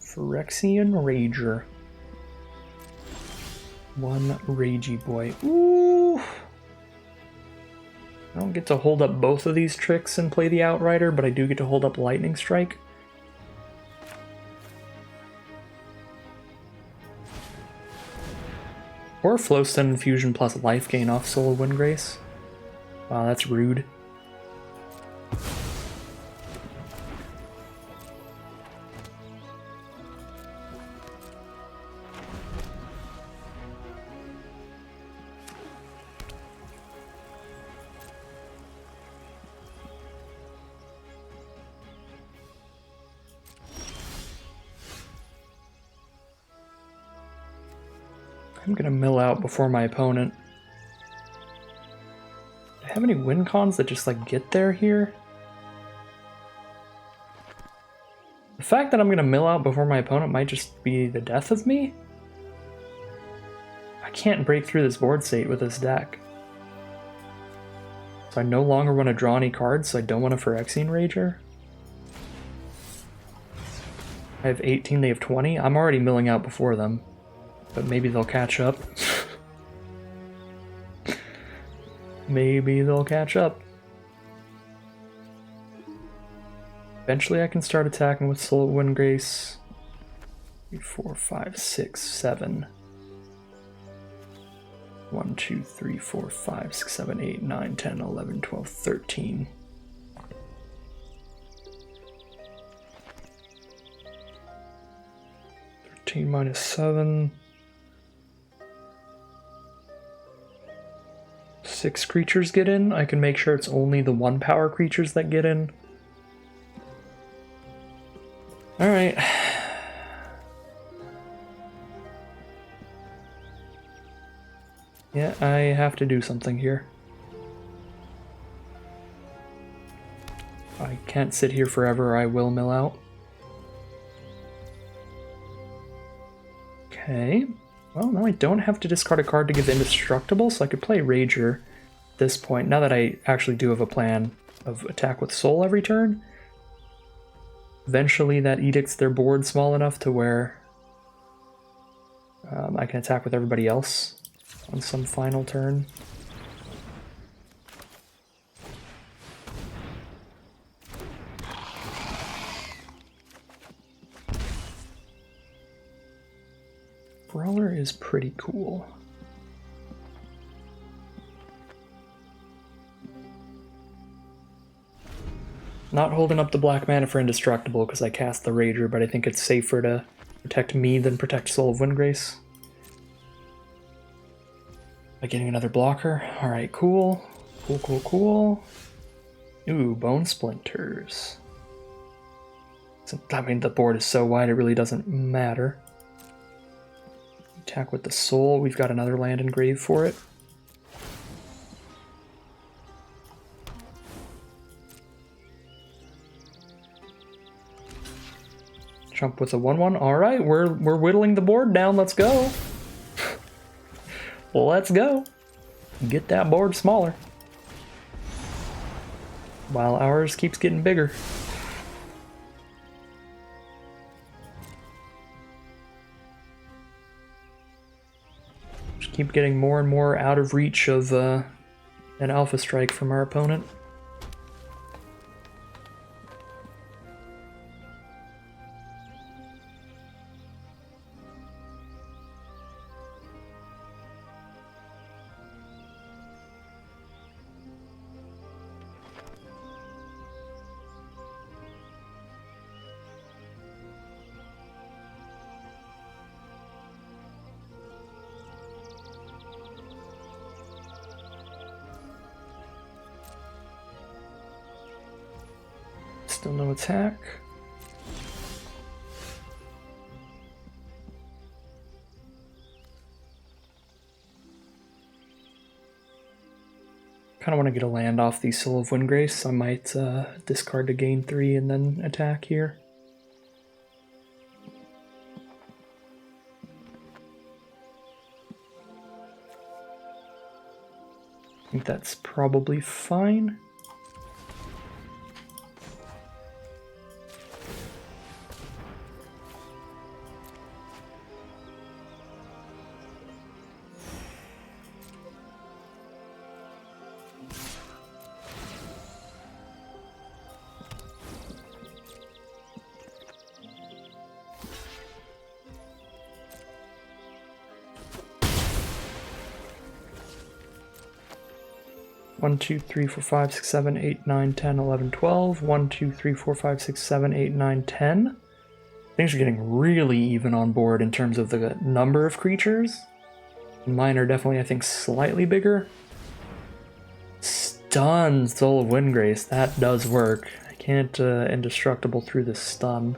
Phyrexian Rager. 1 Ragey boy. Ooh! I don't get to hold up both of these tricks and play the Outrider, but I do get to hold up Lightning Strike. Or Flowstone Infusion plus life gain off Soul of Windgrace. Wow, that's rude. I'm gonna mill out before my opponent. Do I have any win cons that just like get there here? The fact that I'm gonna mill out before my opponent might just be the death of me? I can't break through this board state with this deck. So I no longer want to draw any cards, so I don't want a Phyrexian Rager. I have 18, they have 20. I'm already milling out before them. But maybe they'll catch up. Maybe they'll catch up. Eventually I can start attacking with Soul of Windgrace. 3, 4, 5, 6, 7. 1, 2, 3, 4, 5, 6, 7, 8, 9, 10, 11, 12, 13. -7. 6 creatures get in. I can make sure it's only the 1 power creatures that get in. Alright. Yeah, I have to do something here. I can't sit here forever, I will mill out. Okay. Well, now I don't have to discard a card to give indestructible, so I could play Rager at this point, now that I actually do have a plan of attack with Soul every turn. Eventually that edicts their board small enough to where I can attack with everybody else on some final turn. Brawler is pretty cool. Not holding up the black mana for indestructible because I cast the Rager, but I think it's safer to protect me than protect Soul of Windgrace. By getting another blocker. Alright, cool. Cool. Ooh, Bone Splinters. So, I mean, the board is so wide it really doesn't matter. Attack with the Soul. We've got another land engrave for it. Jump with a 1/1. All right, we're whittling the board down. Let's go. Let's go. Get that board smaller. While ours keeps getting bigger. Just keep getting more and more out of reach of an alpha strike from our opponent. Still no attack. Kind of want to get a land off the Soul of Windgrace. I might discard to gain 3 and then attack here. I think that's probably fine. One, 2, 3, 4, 5, 6, 7, 8, 9, 10, 11, 12. 1, 2, 3, 4, 5, 6, 7, 8, 9, 10. Things are getting really even on board in terms of the number of creatures. Mine are definitely, I think, slightly bigger. Stun, Soul of Windgrace. That does work. I can't indestructible through the stun.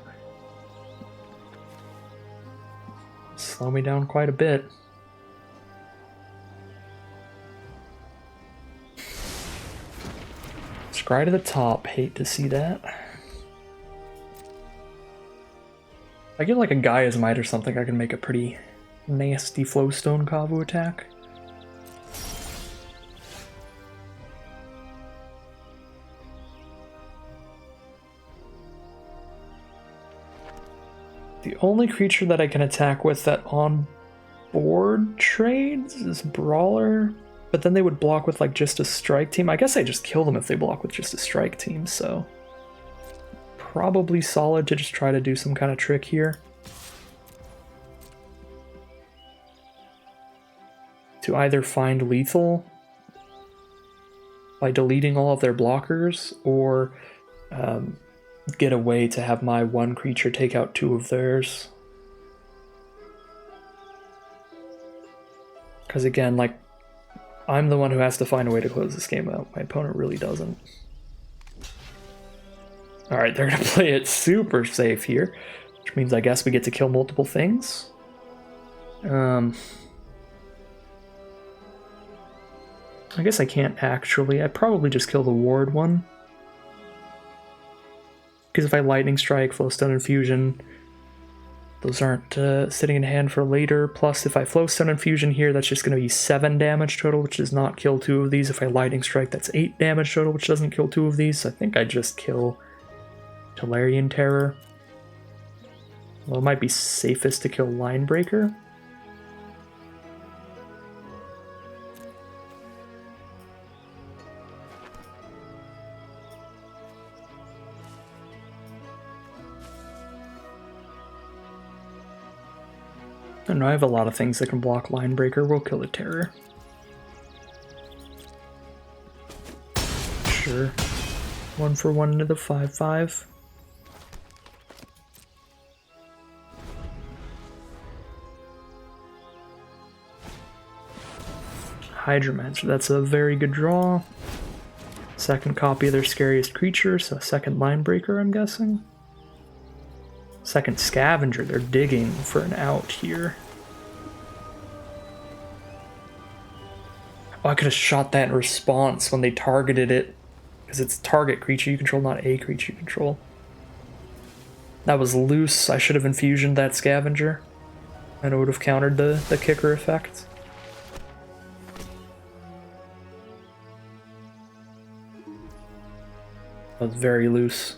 Slow me down quite a bit. Scry to the top, hate to see that. If I get like a Gaia's Might or something, I can make a pretty nasty Flowstone Kavu attack. The only creature that I can attack with that on board trades is Brawler. But then they would block with like just a strike team. I guess I just kill them if they block with just a strike team, so probably solid to just try to do some kind of trick here. To either find lethal by deleting all of their blockers, or get a way to have my one creature take out 2 of theirs. Because again, like, I'm the one who has to find a way to close this game out. My opponent really doesn't. Alright, they're going to play it super safe here, which means I guess we get to kill multiple things. I guess I can't actually. I'd probably just kill the ward one. Because if I Lightning Strike, Flowstone Infusion, those aren't sitting in hand for later. Plus, if I Flowstone Infusion here, that's just going to be 7 damage total, which does not kill 2 of these. If I Lightning Strike, that's 8 damage total, which doesn't kill 2 of these. So I think I just kill Tolarian Terror. Well, it might be safest to kill Linebreaker. I don't know, I have a lot of things that can block Linebreaker. We'll kill the Terror. Sure. 1 for 1 into the 5/5. Hydromancer, that's a very good draw. Second copy of their scariest creature, so second Linebreaker, I'm guessing. Second Scavenger, they're digging for an out here. Oh, I could have shot that in response when they targeted it, because it's target creature you control, not a creature you control. That was loose. I should have infusioned that scavenger, and it would have countered the kicker effect. That was very loose.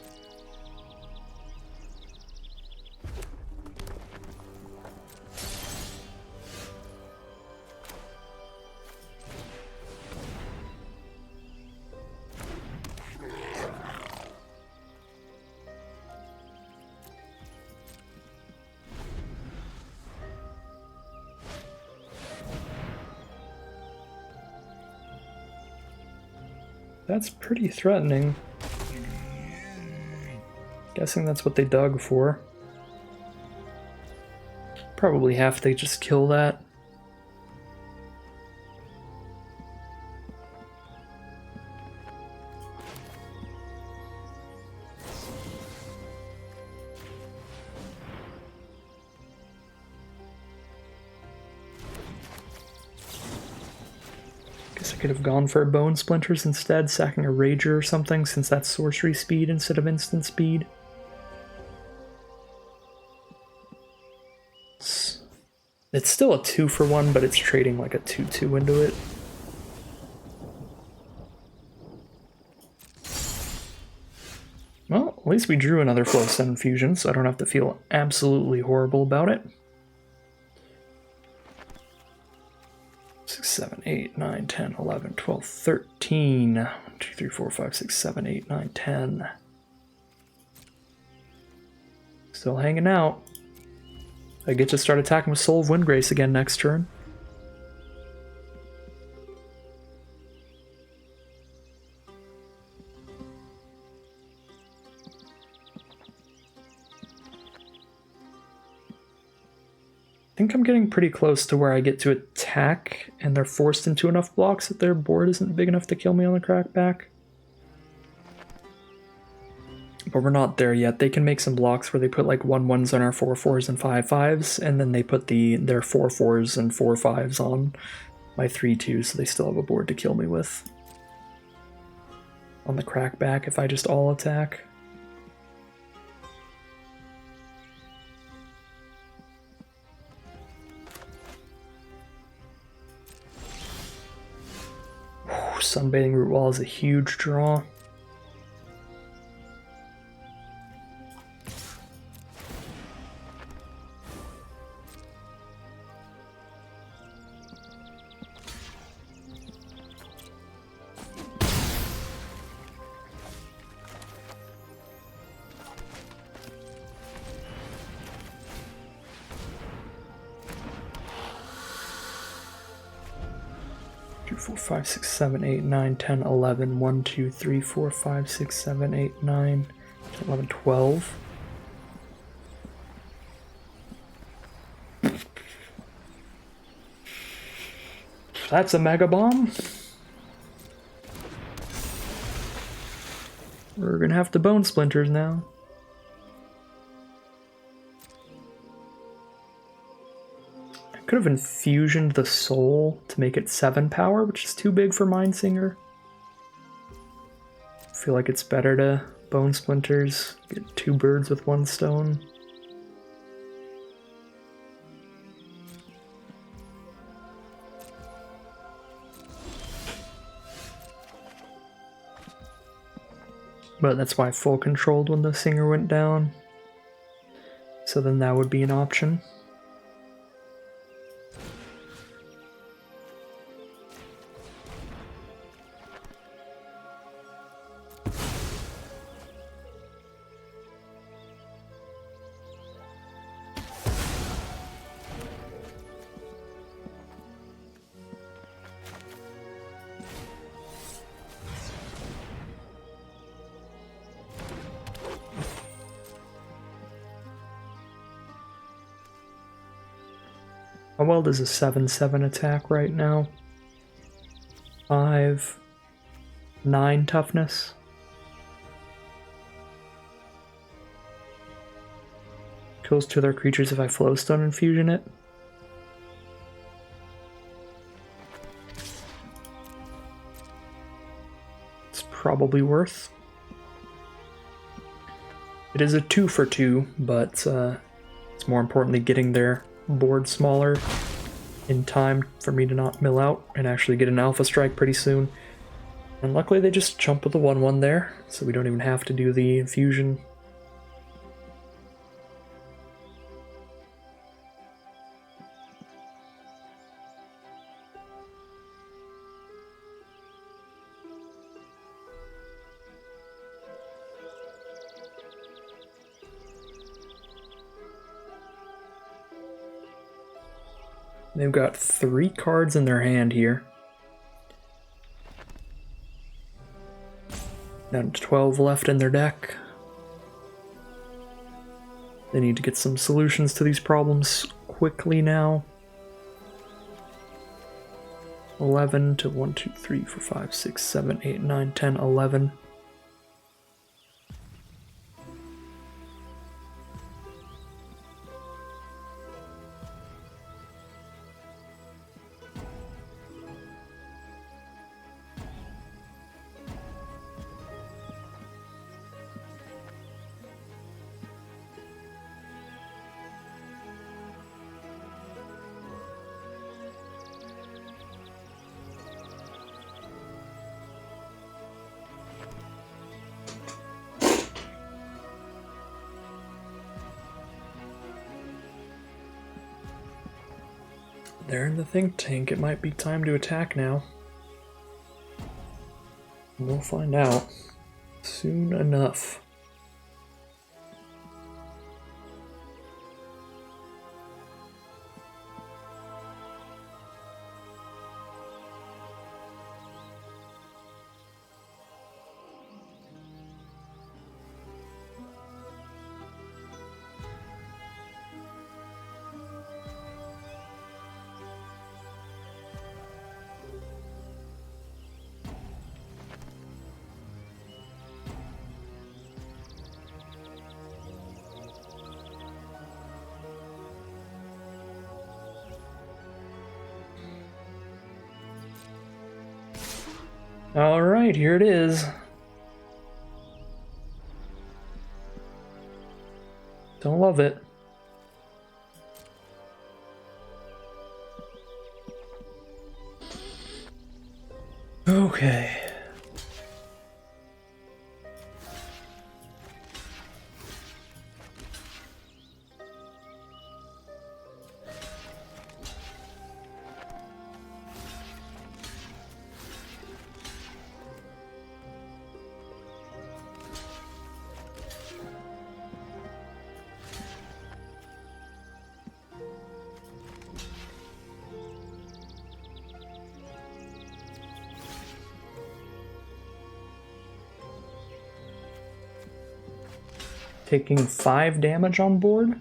That's pretty threatening. Guessing that's what they dug for. Probably half they just kill that. Guess I could have gone for bone splinters instead, sacking a rager or something, since that's sorcery speed instead of instant speed. It's still a 2-for-1, but it's trading like a 2-2 into it. Well, at least we drew another Flow Stone Infusion, so I don't have to feel absolutely horrible about it. 6, 7, 8, 9, 10, 11, 12, 13. 1, 2, 3, 4, 5, 6, 7, 8, 9, 10. Still hanging out. I get to start attacking with Soul of Windgrace again next turn. I think I'm getting pretty close to where I get to attack, and they're forced into enough blocks that their board isn't big enough to kill me on the crackback. But we're not there yet. They can make some blocks where they put like 1/1s on our 4/4s and 5/5s, and then they put their 4/4s and 4/5s on my 3/2s, so they still have a board to kill me with. On the crackback, if I just all attack. Sunbathing Root Wall is a huge draw. Two, 4, 5, 6, 7, 8, 9, 10, 11. 1, 2, 3, 4, 5, 6, 7, 8, 9, 10, 11, 12. That's a Mega Bomb. We're gonna have to Bone Splinters now. Could have infusioned the soul to make it 7 power, which is too big for Mindsinger. I feel like it's better to Bone Splinters, get 2 birds with 1 stone. But that's why I full controlled when the singer went down. So then that would be an option. How well does a 7/7 attack right now? 5, 9 toughness. Kills 2 other creatures if I Flowstone Infusion it. It's probably worth. It is a 2 for 2, but it's more importantly getting their board smaller in time for me to not mill out and actually get an alpha strike pretty soon. And luckily they just jump with the 1/1 there, so we don't even have to do the infusion. They've got 3 cards in their hand here. Down to 12 left in their deck. They need to get some solutions to these problems quickly now. 11 to 1, 2, 3, 4, 5, 6, 7, 8, 9, 10, 11. They're in the think tank. It might be time to attack now. We'll find out soon enough. Alright, here it is. Don't love it. Okay. Taking 5 damage on board.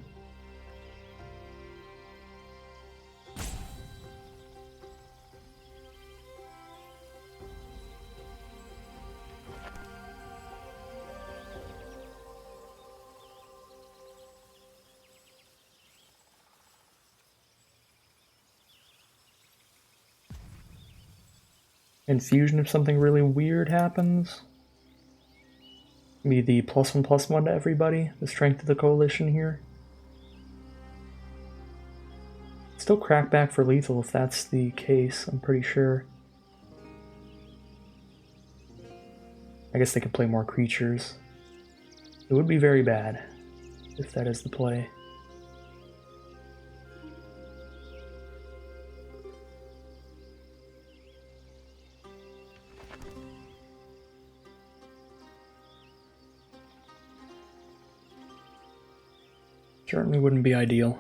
Infusion if something really weird happens. Be the +1/+1 to everybody, the strength of the coalition here. Still crack back for lethal if that's the case, I'm pretty sure. I guess they could play more creatures. It would be very bad if that is the play. Certainly wouldn't be ideal.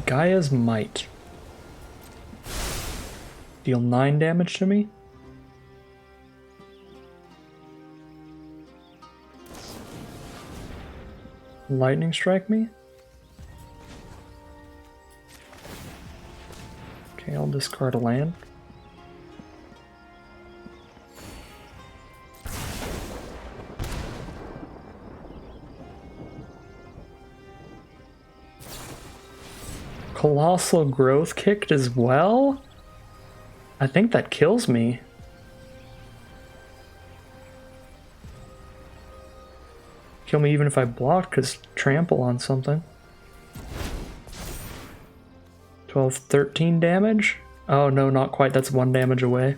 Gaia's Might. Deal 9 damage to me. Lightning strike me. Okay, I'll discard a land. Colossal Growth kicked as well? I think that kills me. kill me even if I blocked, because trample on something. 12, 13 damage? Oh no, not quite, that's 1 damage away.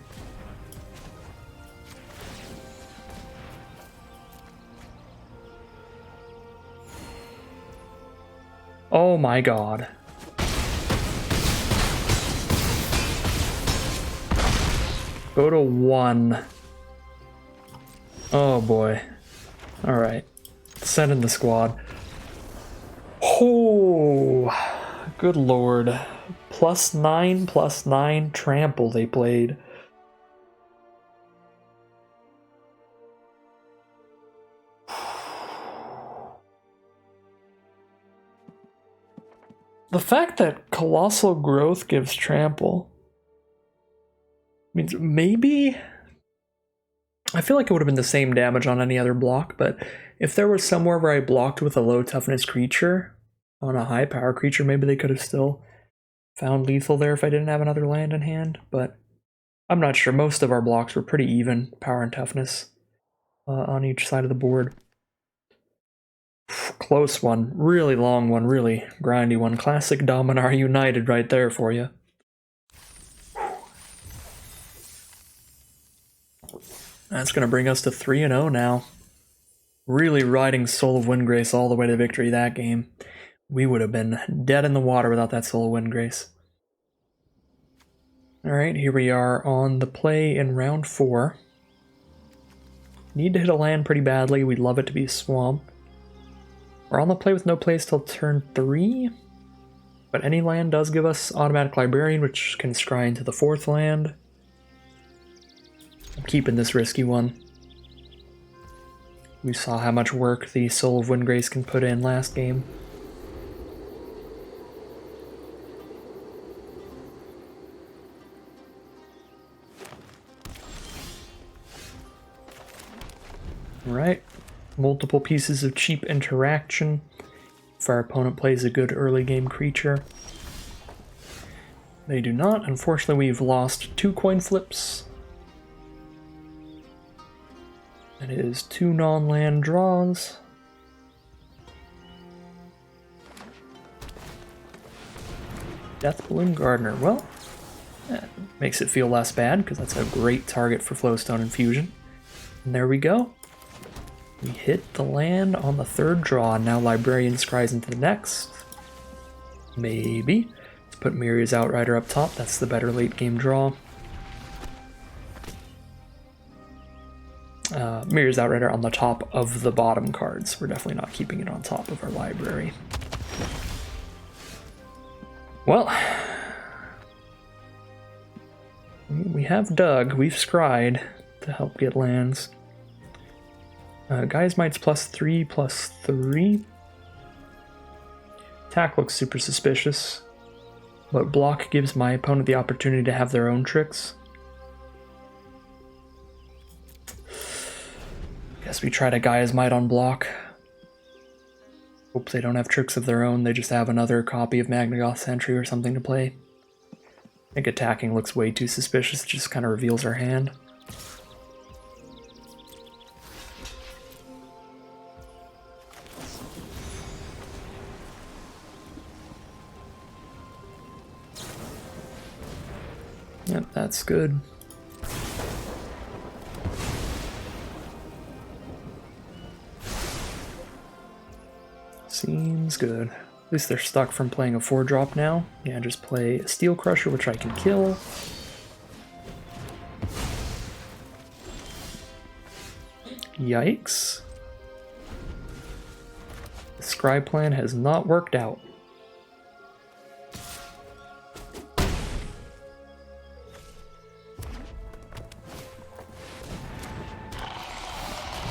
Oh my god. Go to 1. Oh boy. Alright. Send in the squad. Oh, good lord. +9/+9 trample they played. The fact that Colossal Growth gives trample means maybe... I feel like it would have been the same damage on any other block, but if there was somewhere where I blocked with a low toughness creature on a high power creature, maybe they could have still found lethal there if I didn't have another land in hand, but I'm not sure. Most of our blocks were pretty even power and toughness on each side of the board. Close one, really long one, really grindy one. Classic Dominaria United right there for you. That's going to bring us to 3-0 now. Really riding Soul of Windgrace all the way to victory that game. We would have been dead in the water without that Soul of Windgrace. Alright, here we are on the play in round 4. Need to hit a land pretty badly. We'd love it to be a swamp. We're on the play with no plays till turn 3. But any land does give us automatic Librarian, which can scry into the 4th land. I'm keeping this risky one. We saw how much work the Soul of Windgrace can put in last game. Alright, multiple pieces of cheap interaction. If our opponent plays a good early game creature. They do not. Unfortunately, we've lost 2 coin flips. That is 2 non-land draws. Death Balloon Gardener. Well, that makes it feel less bad because that's a great target for Flowstone Infusion. And there we go. We hit the land on the 3rd draw. Now Librarian scries into the next. Maybe. Let's put Miria's Outrider up top. That's the better late game draw. Miria's Outrider on the top of the bottom cards. We're definitely not keeping it on top of our library. Well, we have dug. We've scryed to help get lands. Guy's Might's +3/+3. Attack looks super suspicious, but block gives my opponent the opportunity to have their own tricks. Guess we try to Gaia's Might on block. Hope they don't have tricks of their own, they just have another copy of Magnagoth Sentry or something to play. I think attacking looks way too suspicious, it just kind of reveals our hand. Yep, that's good. Seems good. At least they're stuck from playing a 4-drop now. Yeah, just play a Steel Crusher, which I can kill. Yikes. The scry plan has not worked out.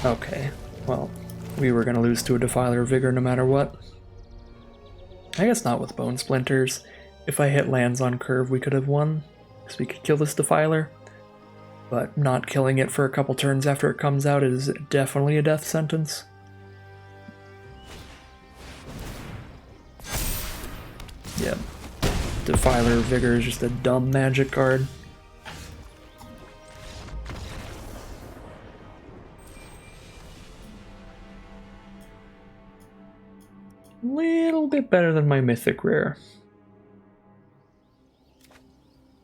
Okay, well, we were going to lose to a Defiler Vigor no matter what. I guess not with Bone Splinters. If I hit lands on curve, we could have won, because we could kill this Defiler. But not killing it for a couple turns after it comes out is definitely a death sentence. Yep. Defiler Vigor is just a dumb magic card. Little bit better than my mythic rare.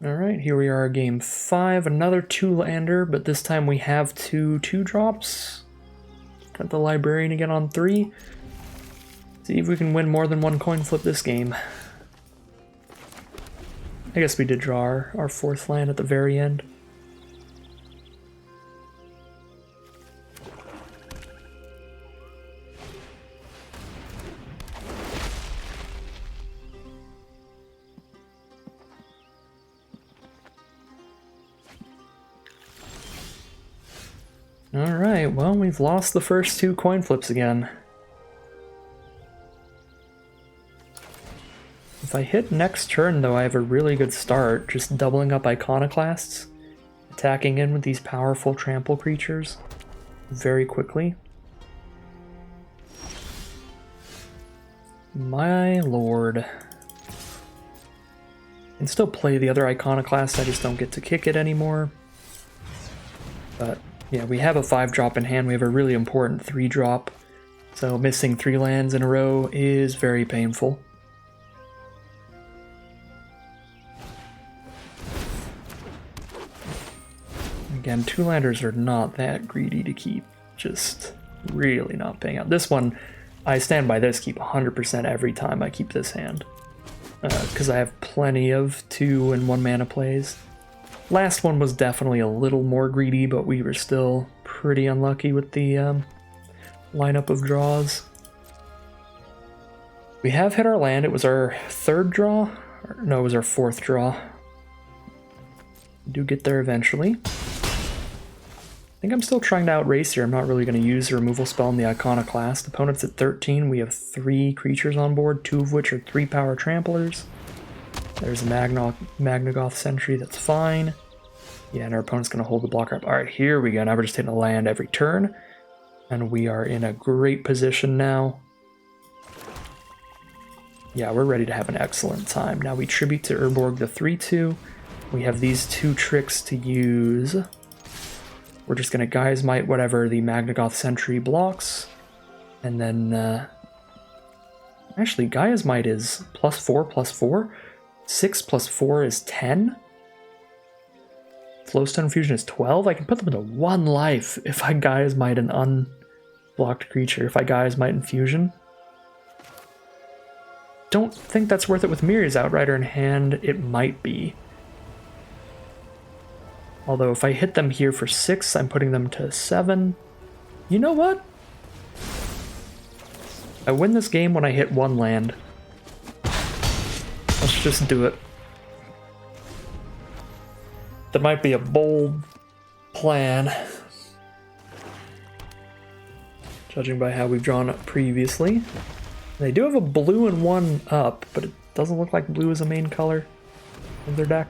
Alright, here we are, game 5, another 2-lander, but this time we have 2 2-drops. Got the Librarian again on 3. See if we can win more than one coin flip this game. I guess we did draw our 4th land at the very end. Alright, well, we've lost the first 2 coin flips again. If I hit next turn, though, I have a really good start, just doubling up Iconoclasts, attacking in with these powerful trample creatures very quickly. My lord. I can still play the other Iconoclast, I just don't get to kick it anymore. But yeah, we have a 5-drop in hand, we have a really important 3-drop, so missing 3 lands in a row is very painful. Again, 2-landers are not that greedy to keep, just really not paying out. This one, I stand by this, keep 100% every time I keep this hand, because I have plenty of 2 and 1 mana plays. Last one was definitely a little more greedy, but we were still pretty unlucky with the lineup of draws. We have hit our land. It was our 3rd draw. No, it was our 4th draw. We do get there eventually. I think I'm still trying to outrace here. I'm not really going to use the removal spell in the Iconoclast. Opponent's at 13. We have 3 creatures on board, 2 of which are 3-power tramplers. There's a Magnagoth Sentry, that's fine. Yeah, and our opponent's going to hold the blocker up. Alright, here we go. Now we're just hitting a land every turn. And we are in a great position now. Yeah, we're ready to have an excellent time. Now we tribute to Urborg the 3-2. We have these 2 tricks to use. We're just going to Gaia's Might whatever the Magnagoth Sentry blocks. And then... actually, Gaia's Might is +4/+4. 6 + 4 is 10. Flowstone Fusion is 12. I can put them into 1 life if I Gaia's Might an unblocked creature. If I Gaia's Might in Fusion. Don't think that's worth it with Mirror's Outrider in hand. It might be. Although if I hit them here for 6, I'm putting them to 7. You know what? I win this game when I hit 1 land. Let's just do it. That might be a bold plan, judging by how we've drawn up previously. They do have a blue and 1 up, but it doesn't look like blue is a main color of their deck.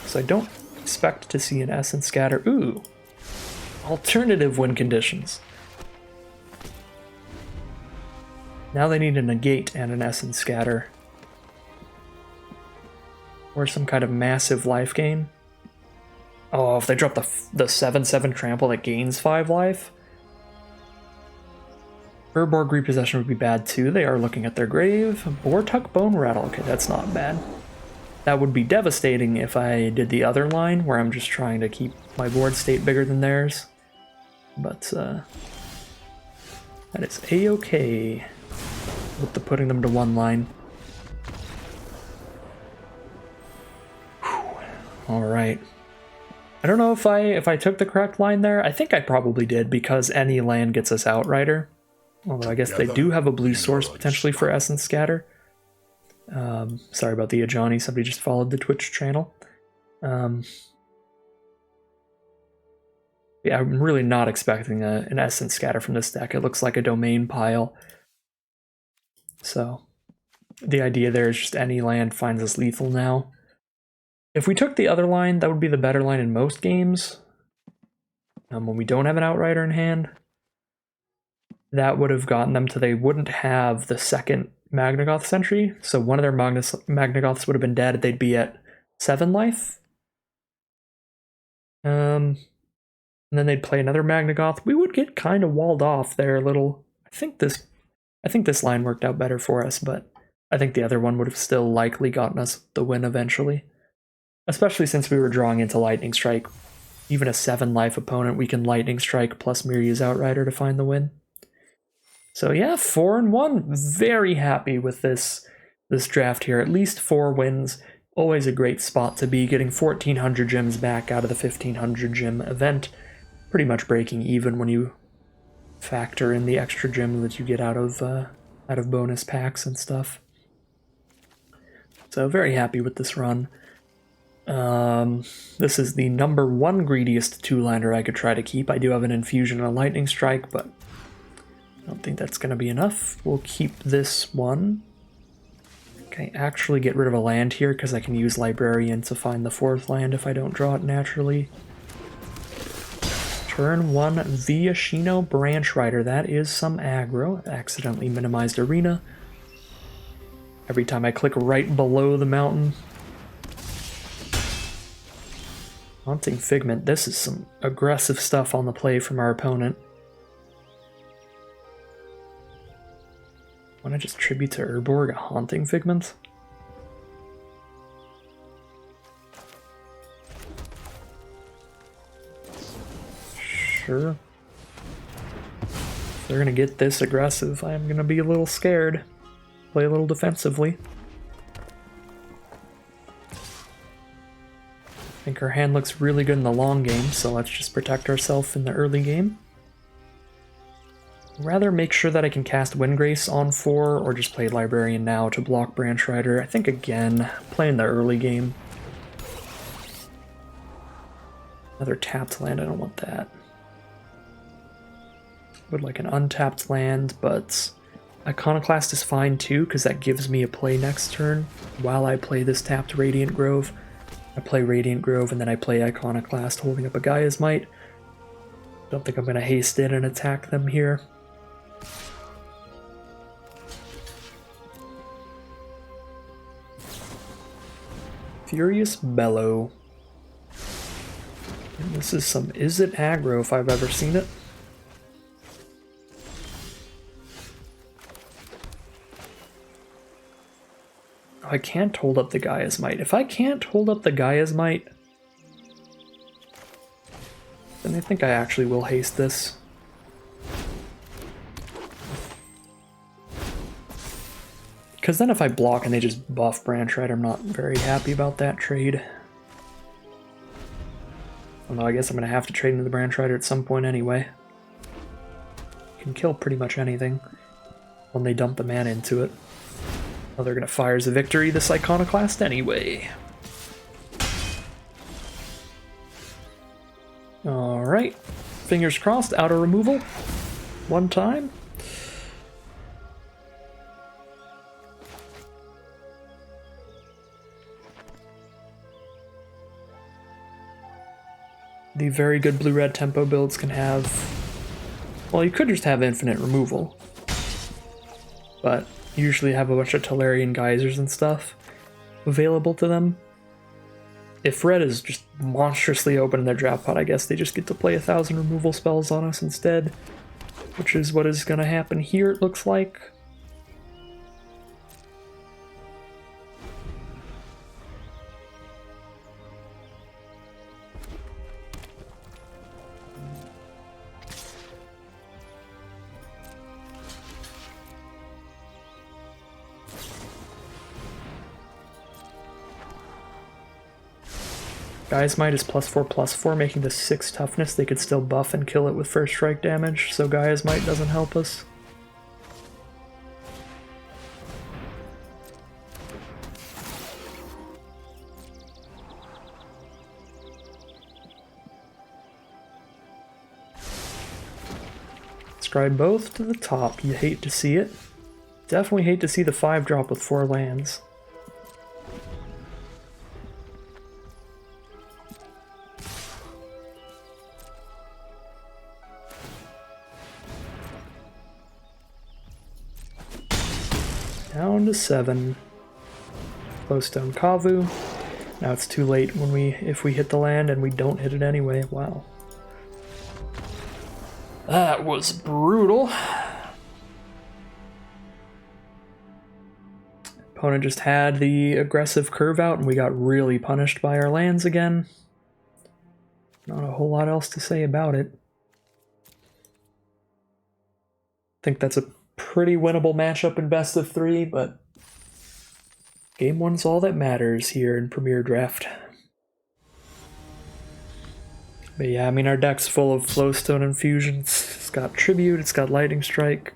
So I don't expect to see an Essence Scatter. Ooh! Alternative win conditions. Now they need a Negate and an Essence Scatter. Or some kind of massive life gain. Oh, if they drop the 7/7 trample that gains 5 life. Urborg Repossession would be bad too. They are looking at their grave. Bortuck Bone Rattle. Okay, that's not bad. That would be devastating if I did the other line, where I'm just trying to keep my board state bigger than theirs. But, that is a-okay with the putting them to 1 line. Alright. I don't know if I took the correct line there. I think I probably did, because any land gets us Outrider. Although I guess they do have a blue source potentially for Essence Scatter. Sorry about the Ajani, somebody just followed the Twitch channel. Yeah, I'm really not expecting an Essence Scatter from this deck. It looks like a domain pile. So, the idea there is just any land finds us lethal now. If we took the other line, that would be the better line in most games. When we don't have an Outrider in hand, that would have gotten them to, they wouldn't have the 2nd Magnagoth Sentry, so one of their Magnagoths would have been dead. They'd be at 7 life. And then they'd play another Magnagoth. We would get kind of walled off there a little. I think this I think this line worked out better for us, but I think the other one would have still likely gotten us the win eventually. Especially since we were drawing into Lightning Strike. Even a 7-life opponent, we can Lightning Strike plus Miryu's Outrider to find the win. So yeah, 4-1. Very happy with this draft here. At least 4 wins. Always a great spot to be, getting 1,400 gems back out of the 1,500 gem event. Pretty much breaking even when you factor in the extra gems that you get out of bonus packs and stuff. So very happy with this run. This is the number 1 greediest 2-liner I could try to keep. I do have an Infusion and a Lightning Strike, but I don't think that's going to be enough. We'll keep this one. Okay, actually get rid of a land here because I can use Librarian to find the 4th land if I don't draw it naturally. Turn 1 Viashino Branch Rider. That is some aggro. Accidentally minimized Arena. Every time I click right below the mountain. Haunting Figment. This is some aggressive stuff on the play from our opponent. Want to just tribute to Urborg a Haunting Figment? Sure. If they're gonna get this aggressive, I'm gonna be a little scared. Play a little defensively. I think our hand looks really good in the long game, so let's just protect ourselves in the early game. I'd rather make sure that I can cast Windgrace on 4 or just play Librarian now to block Branch Rider. I think again, playing the early game. Another tapped land, I don't want that. Would like an untapped land, but Iconoclast is fine too, because that gives me a play next turn while I play this tapped Radiant Grove. I play Radiant Grove and then I play Iconoclast holding up a Gaia's Might. Don't think I'm going to haste in and attack them here. Furious Bellow. And this is some Is It aggro if I've ever seen it. Oh, I can't hold up the Gaia's Might. If I can't hold up the Gaia's Might, then I think I actually will haste this. Because then if I block and they just buff Branch Rider, I'm not very happy about that trade. Although I guess I'm going to have to trade into the Branch Rider at some point anyway. Can kill pretty much anything when they dump the mana into it. Oh, they're going to Fires a Victory this Iconoclast anyway. Alright. Fingers crossed, auto removal. One time. The very good blue-red tempo builds can have... Well, you could just have infinite removal. But you usually have a bunch of Tolarian Geysers and stuff available to them. If red is just monstrously open in their draft pot, I guess they just get to play 1,000 removal spells on us instead. Which is what is going to happen here, it looks like. Gaia's Might is +4/+4, making this 6 toughness. They could still buff and kill it with first strike damage, so Gaia's Might doesn't help us. Scribe both to the top. You hate to see it. Definitely hate to see the 5-drop with 4 lands. Down to 7. Glowstone Kavu. Now it's too late when if we hit the land and we don't hit it anyway. Wow. That was brutal. Opponent just had the aggressive curve out and we got really punished by our lands again. Not a whole lot else to say about it. I think that's a pretty winnable matchup in best of 3, but game 1's all that matters here in Premier Draft. But yeah, I mean, our deck's full of Flowstone Infusions. It's got Tribute, it's got Lightning Strike,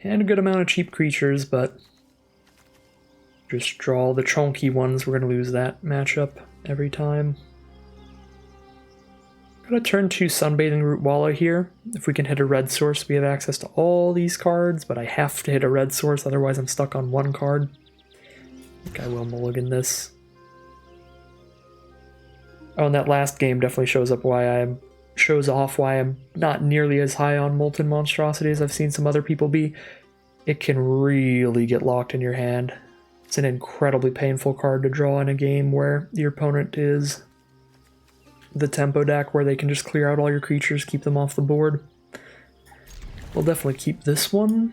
and a good amount of cheap creatures, but just draw the chunky ones. We're going to lose that matchup every time. Got a turn 2 Sunbathing Root Walla here. If we can hit a red source, we have access to all these cards, but I have to hit a red source, otherwise I'm stuck on one card. I think I will mulligan this. Oh, and that last game definitely shows off why I'm not nearly as high on Molten Monstrosity as I've seen some other people be. It can really get locked in your hand. It's an incredibly painful card to draw in a game where your opponent is the tempo deck, where they can just clear out all your creatures, keep them off the board. We'll definitely keep this one.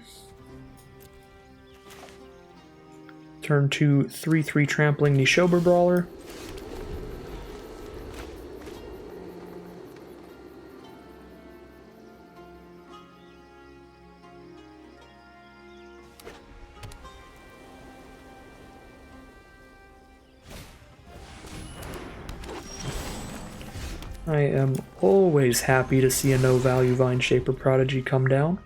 Turn 2, 3/3 Trampling Nishoba Brawler. I am always happy to see a no-value Vine Shaper Prodigy come down.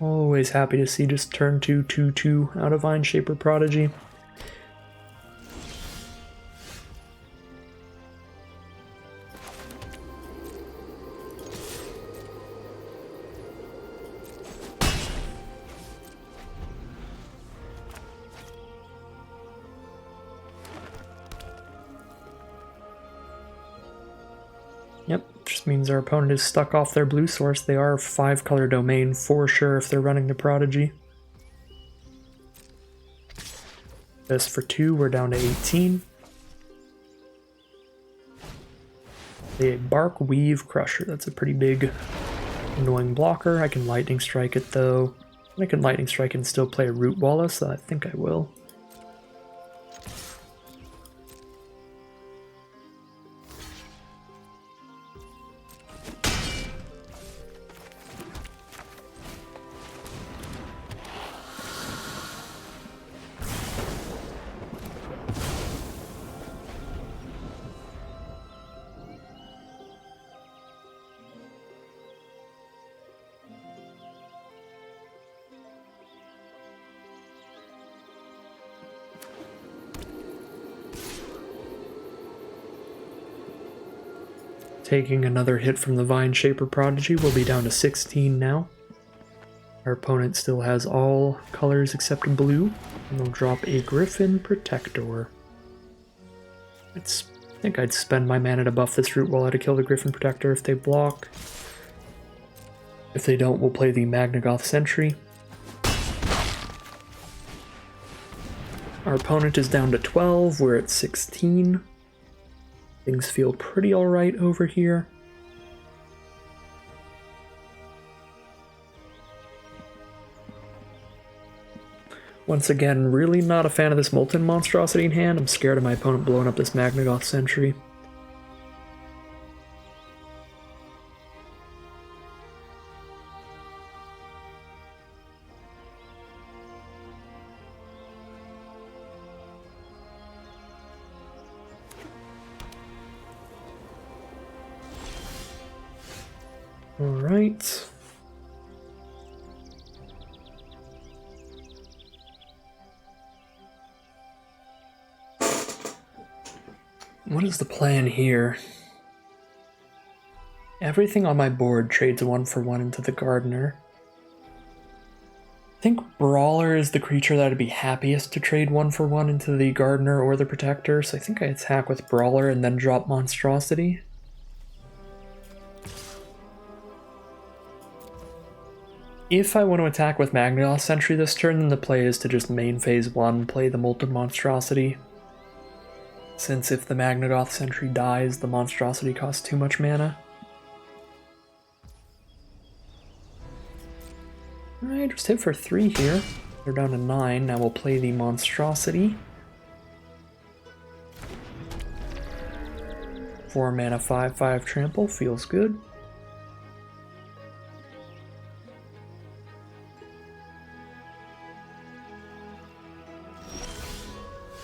Always happy to see just turn 2, 2/2 out of Vine Shaper Prodigy. Yep, just means our opponent is stuck off their blue source. They are 5-color domain for sure if they're running the Prodigy. This for 2, we're down to 18. A Bark Weave Crusher, that's a pretty big annoying blocker. I can Lightning Strike it though. I can Lightning Strike and still play a Root Walla, so I think I will. Taking another hit from the Vine Shaper Prodigy, we'll be down to 16 now. Our opponent still has all colors except blue, and they'll drop a Griffin Protector. I think I'd spend my mana to buff this Root Walla to kill the Griffin Protector if they block. If they don't, we'll play the Magnagoth Sentry. Our opponent is down to 12, we're at 16. Things feel pretty alright over here. Once again, really not a fan of this Molten Monstrosity in hand. I'm scared of my opponent blowing up this Magnagoth Sentry. Alright. What is the plan here? Everything on my board trades 1-for-1 into the Gardener. I think Brawler is the creature that I'd be happiest to trade 1-for-1 into the Gardener or the Protector, so I think I attack with Brawler and then drop Monstrosity. If I want to attack with Magnagoth Sentry this turn, then the play is to just main phase 1, play the Molten Monstrosity. Since if the Magnagoth Sentry dies, the Monstrosity costs too much mana. Alright, just hit for 3 here. They're down to 9. Now we'll play the Monstrosity. 4 mana, 5/5 trample. Feels good.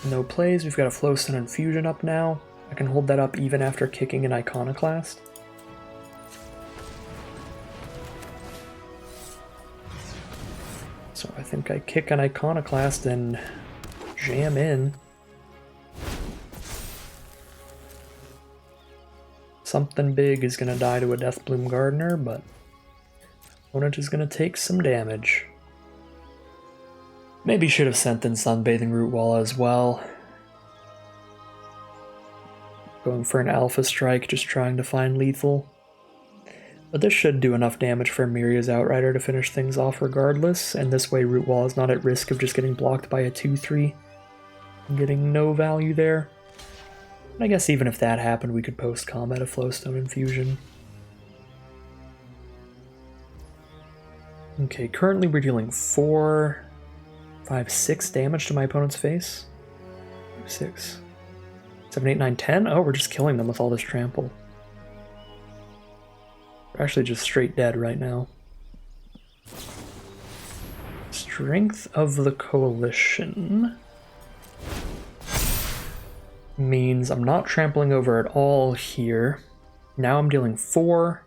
No plays. We've got a Flowstone Infusion up now. I can hold that up even after kicking an Iconoclast. So I think I kick an Iconoclast and jam in. Something big is going to die to a Deathbloom Gardener, but opponent is going to take some damage. Maybe should have sent in Sunbathing Root Wall as well. Going for an Alpha Strike, just trying to find lethal. But this should do enough damage for Miria's Outrider to finish things off regardless, and this way Root Wall is not at risk of just getting blocked by a 2/3 and getting no value there. And I guess even if that happened, we could post-combat a Flowstone Infusion. Okay, currently we're dealing 4, 5, 6 damage to my opponent's face. 6, 7, 8, 9, 10? Oh, we're just killing them with all this trample. We're actually just straight dead right now. Strength of the Coalition means I'm not trampling over at all here. Now I'm dealing 4,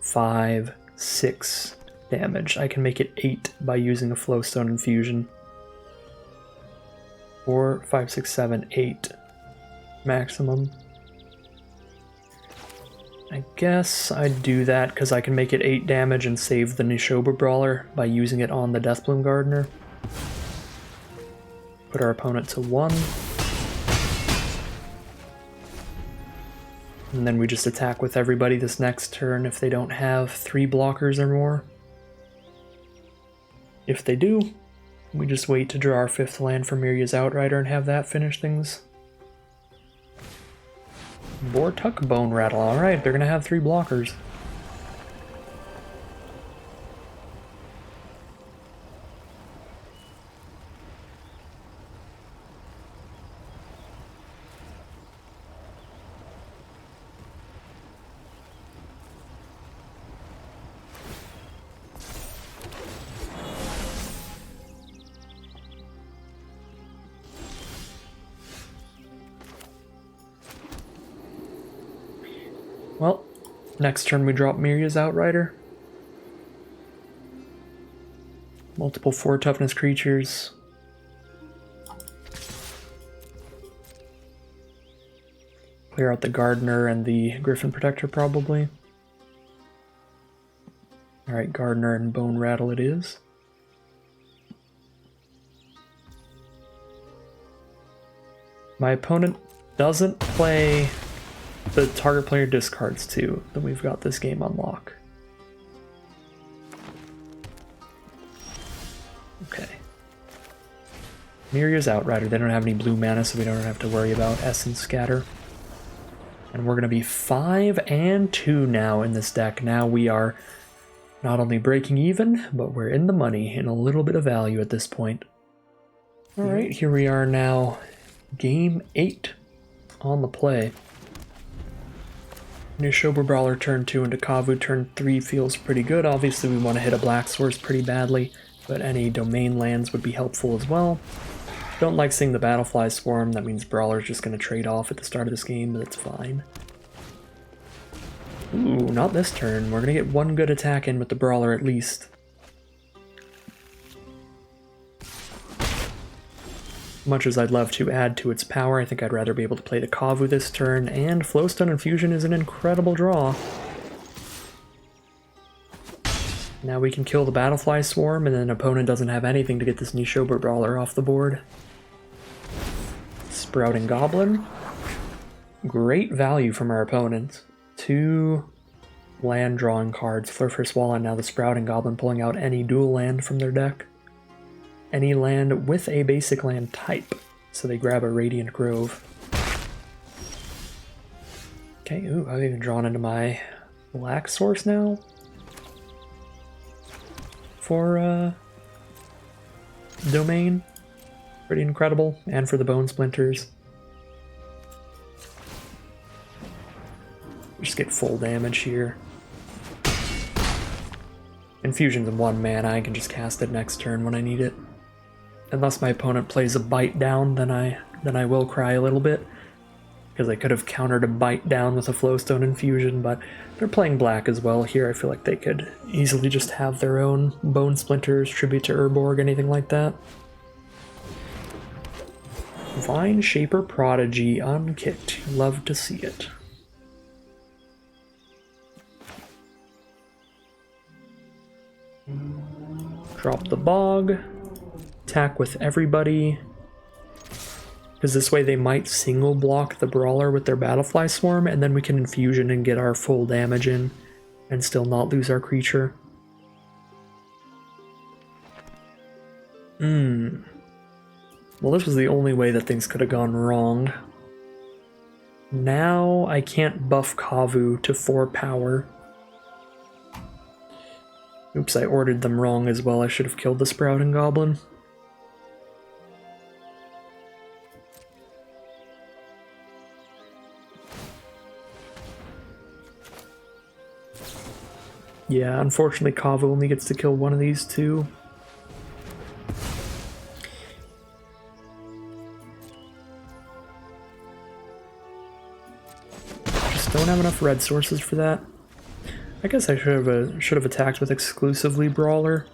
5, 6 damage. I can make it 8 by using a Flowstone Infusion. 4, 5, 6, 7, 8 maximum. I guess I'd do that because I can make it 8 damage and save the Nishoba Brawler by using it on the Deathbloom Gardener. Put our opponent to 1. And then we just attack with everybody this next turn if they don't have 3 blockers or more. If they do, we just wait to draw our 5th land for Miria's Outrider and have that finish things. Bortuck Bone Rattle, alright, they're gonna have 3 blockers. Well, next turn we drop Miria's Outrider. Multiple 4 toughness creatures. Clear out the Gardener and the Griffin Protector probably. Alright, Gardener and Bone Rattle it is. My opponent doesn't play the target player discards too, then we've got this game on lock. Okay. Miria's Outrider, they don't have any blue mana, so we don't have to worry about Essence Scatter. And we're going to be 5 and 2 now in this deck. Now we are not only breaking even, but we're in the money, and a little bit of value at this point. Alright, here we are now, game 8 on the play. Nishoba Brawler turn 2 into Kavu turn 3 feels pretty good. Obviously we want to hit a Black Source pretty badly, but any domain lands would be helpful as well. Don't like seeing the Battlefly Swarm, that means Brawler's just going to trade off at the start of this game, but it's fine. Ooh, not this turn. We're going to get 1 good attack in with the Brawler at least. Much as I'd love to add to its power, I think I'd rather be able to play the Kavu this turn, and Flowstone Infusion is an incredible draw. Now we can kill the Battlefly Swarm, and then opponent doesn't have anything to get this Nishoba Brawler off the board. Sprouting Goblin. Great value from our opponent. 2 land drawing cards, Flurfur's Wall, and now the Sprouting Goblin pulling out any dual land from their deck. Any land with a basic land type, so they grab a Radiant Grove. Okay, ooh, I've even drawn into my Black Source now. for Domain. Pretty incredible. And for the Bone Splinters. Just get full damage here. Infusion's 1 mana, I can just cast it next turn when I need it. Unless my opponent plays a Bite Down, then I will cry a little bit. Because I could have countered a Bite Down with a Flowstone Infusion, but they're playing black as well here. I feel like they could easily just have their own Bone Splinters, Tribute to Urborg, anything like that. Vine Shaper Prodigy unkicked. Love to see it. Drop the Bog. Attack with everybody. Because this way they might single block the Brawler with their Battlefly Swarm, and then we can Infusion and get our full damage in, and still not lose our creature. Well, this was the only way that things could have gone wrong. Now I can't buff Kavu to 4 power. Oops, I ordered them wrong as well. I should have killed the Sprouting Goblin. Yeah, unfortunately Kavu only gets to kill one of these two. Just don't have enough red sources for that. I guess I should have attacked with exclusively Brawler.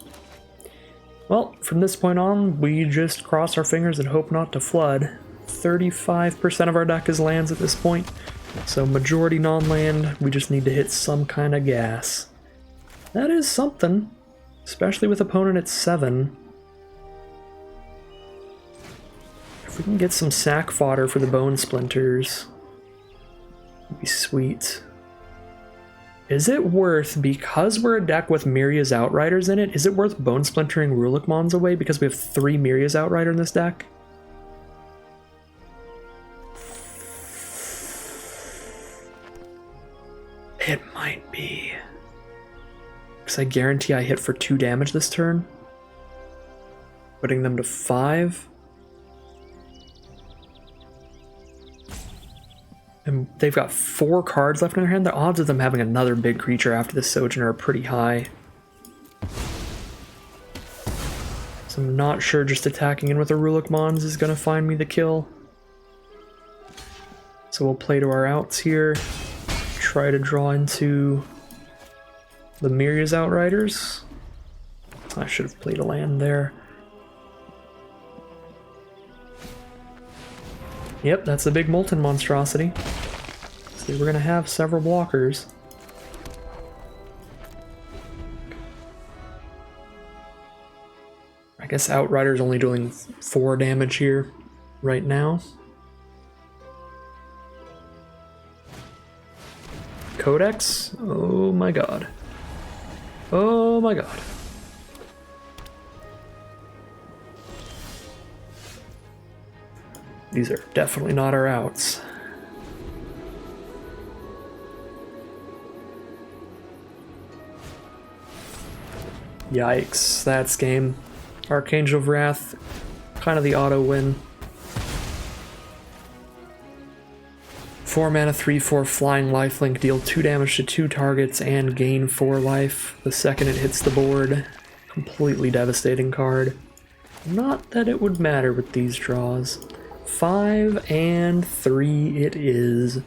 Well, from this point on, we just cross our fingers and hope not to flood. 35% of our deck is lands at this point, so majority non-land, we just need to hit some kind of gas. That is something, especially with opponent at 7. If we can get some sack fodder for the Bone Splinters, it'd be sweet. Is it worth, because we're a deck with Miria's Outriders in it, is it worth Bone Splintering Rulikmons away because we have 3 Miria's Outrider in this deck? It might be. Because I guarantee I hit for 2 damage this turn. Putting them to 5. And they've got 4 cards left in their hand. The odds of them having another big creature after the Sojourner are pretty high. So I'm not sure just attacking in with a Rulikmons is going to find me the kill. So we'll play to our outs here. Try to draw into the Miria's Outriders. I should have played a land there. Yep, that's a big Molten Monstrosity. So we're gonna have several blockers. I guess Outrider's only doing 4 damage here right now. Codex? Oh my god. Oh my god. These are definitely not our outs. Yikes, that's game. Archangel of Wrath, kind of the auto win. 4 mana, 3/4 flying lifelink, deal 2 damage to 2 targets and gain 4 life the second it hits the board. Completely devastating card. Not that it would matter with these draws. 5 and 3 it is.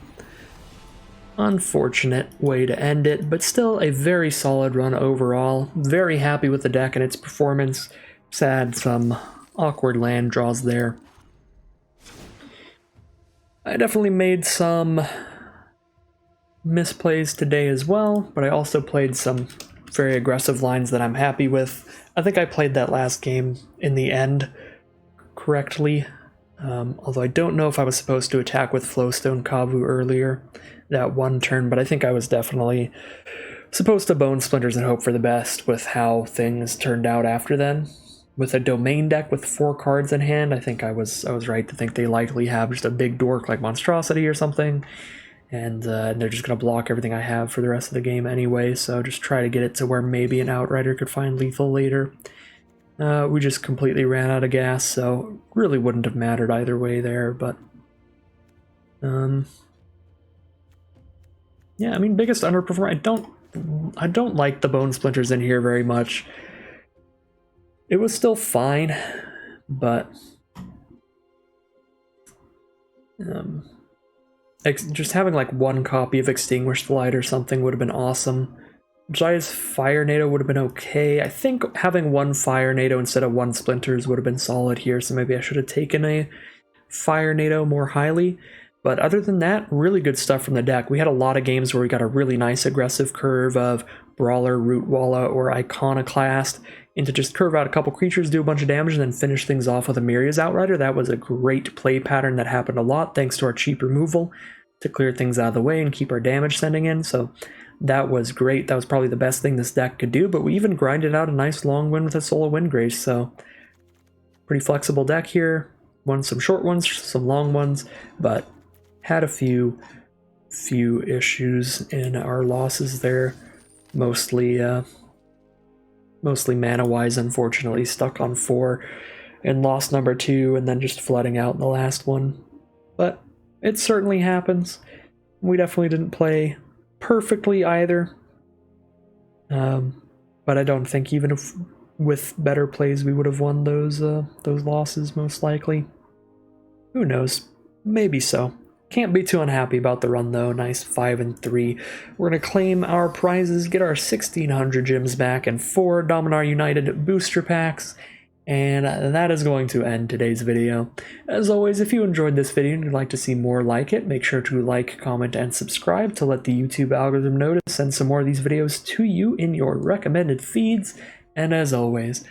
Unfortunate way to end it, but still a very solid run overall. Very happy with the deck and its performance. Sad some awkward land draws there. I definitely made some misplays today as well, but I also played some very aggressive lines that I'm happy with. I think I played that last game in the end correctly. Although I don't know if I was supposed to attack with Flowstone Kavu earlier that one turn, but I think I was definitely supposed to Bone Splinters and hope for the best with how things turned out after then. With a Domain deck with 4 cards in hand, I think I was right to think they likely have just a big dork like Monstrosity or something, and they're just going to block everything I have for the rest of the game anyway, so just try to get it to where maybe an Outrider could find lethal later. We just completely ran out of gas, so really wouldn't have mattered either way there, but... yeah, I mean, biggest underperformer, I don't like the Bone Splinters in here very much. It was still fine, but... just having like one copy of Extinguished Light or something would have been awesome. Jai's Fire NATO would have been okay. I think having one Fire NATO instead of one Splinters would have been solid here, so maybe I should have taken a Fire NATO more highly. But other than that, really good stuff from the deck. We had a lot of games where we got a really nice aggressive curve of Brawler, Root Walla, or Iconoclast into just curve out a couple creatures, do a bunch of damage, and then finish things off with a Miria's Outrider. That was a great play pattern that happened a lot thanks to our cheap removal to clear things out of the way and keep our damage sending in. So that was great. That was probably the best thing this deck could do, but we even grinded out a nice long win with a Soul of Windgrace, so pretty flexible deck here. Won some short ones, some long ones, but had a few issues in our losses there, mostly mana-wise, unfortunately, stuck on 4 and lost number 2, and then just flooding out in the last one. But it certainly happens. We definitely didn't play perfectly either, but I don't think even if with better plays we would have won those losses, most likely. Who knows? Maybe so. Can't be too unhappy about the run though. Nice 5 and 3. We're going to claim our prizes, get our 1,600 gems back, and 4 Dominaria United booster packs. And that is going to end today's video. As always, if you enjoyed this video and you'd like to see more like it, make sure to like, comment, and subscribe to let the YouTube algorithm know to send some more of these videos to you in your recommended feeds. And as always,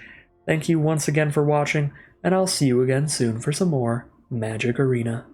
thank you once again for watching, and I'll see you again soon for some more Magic Arena.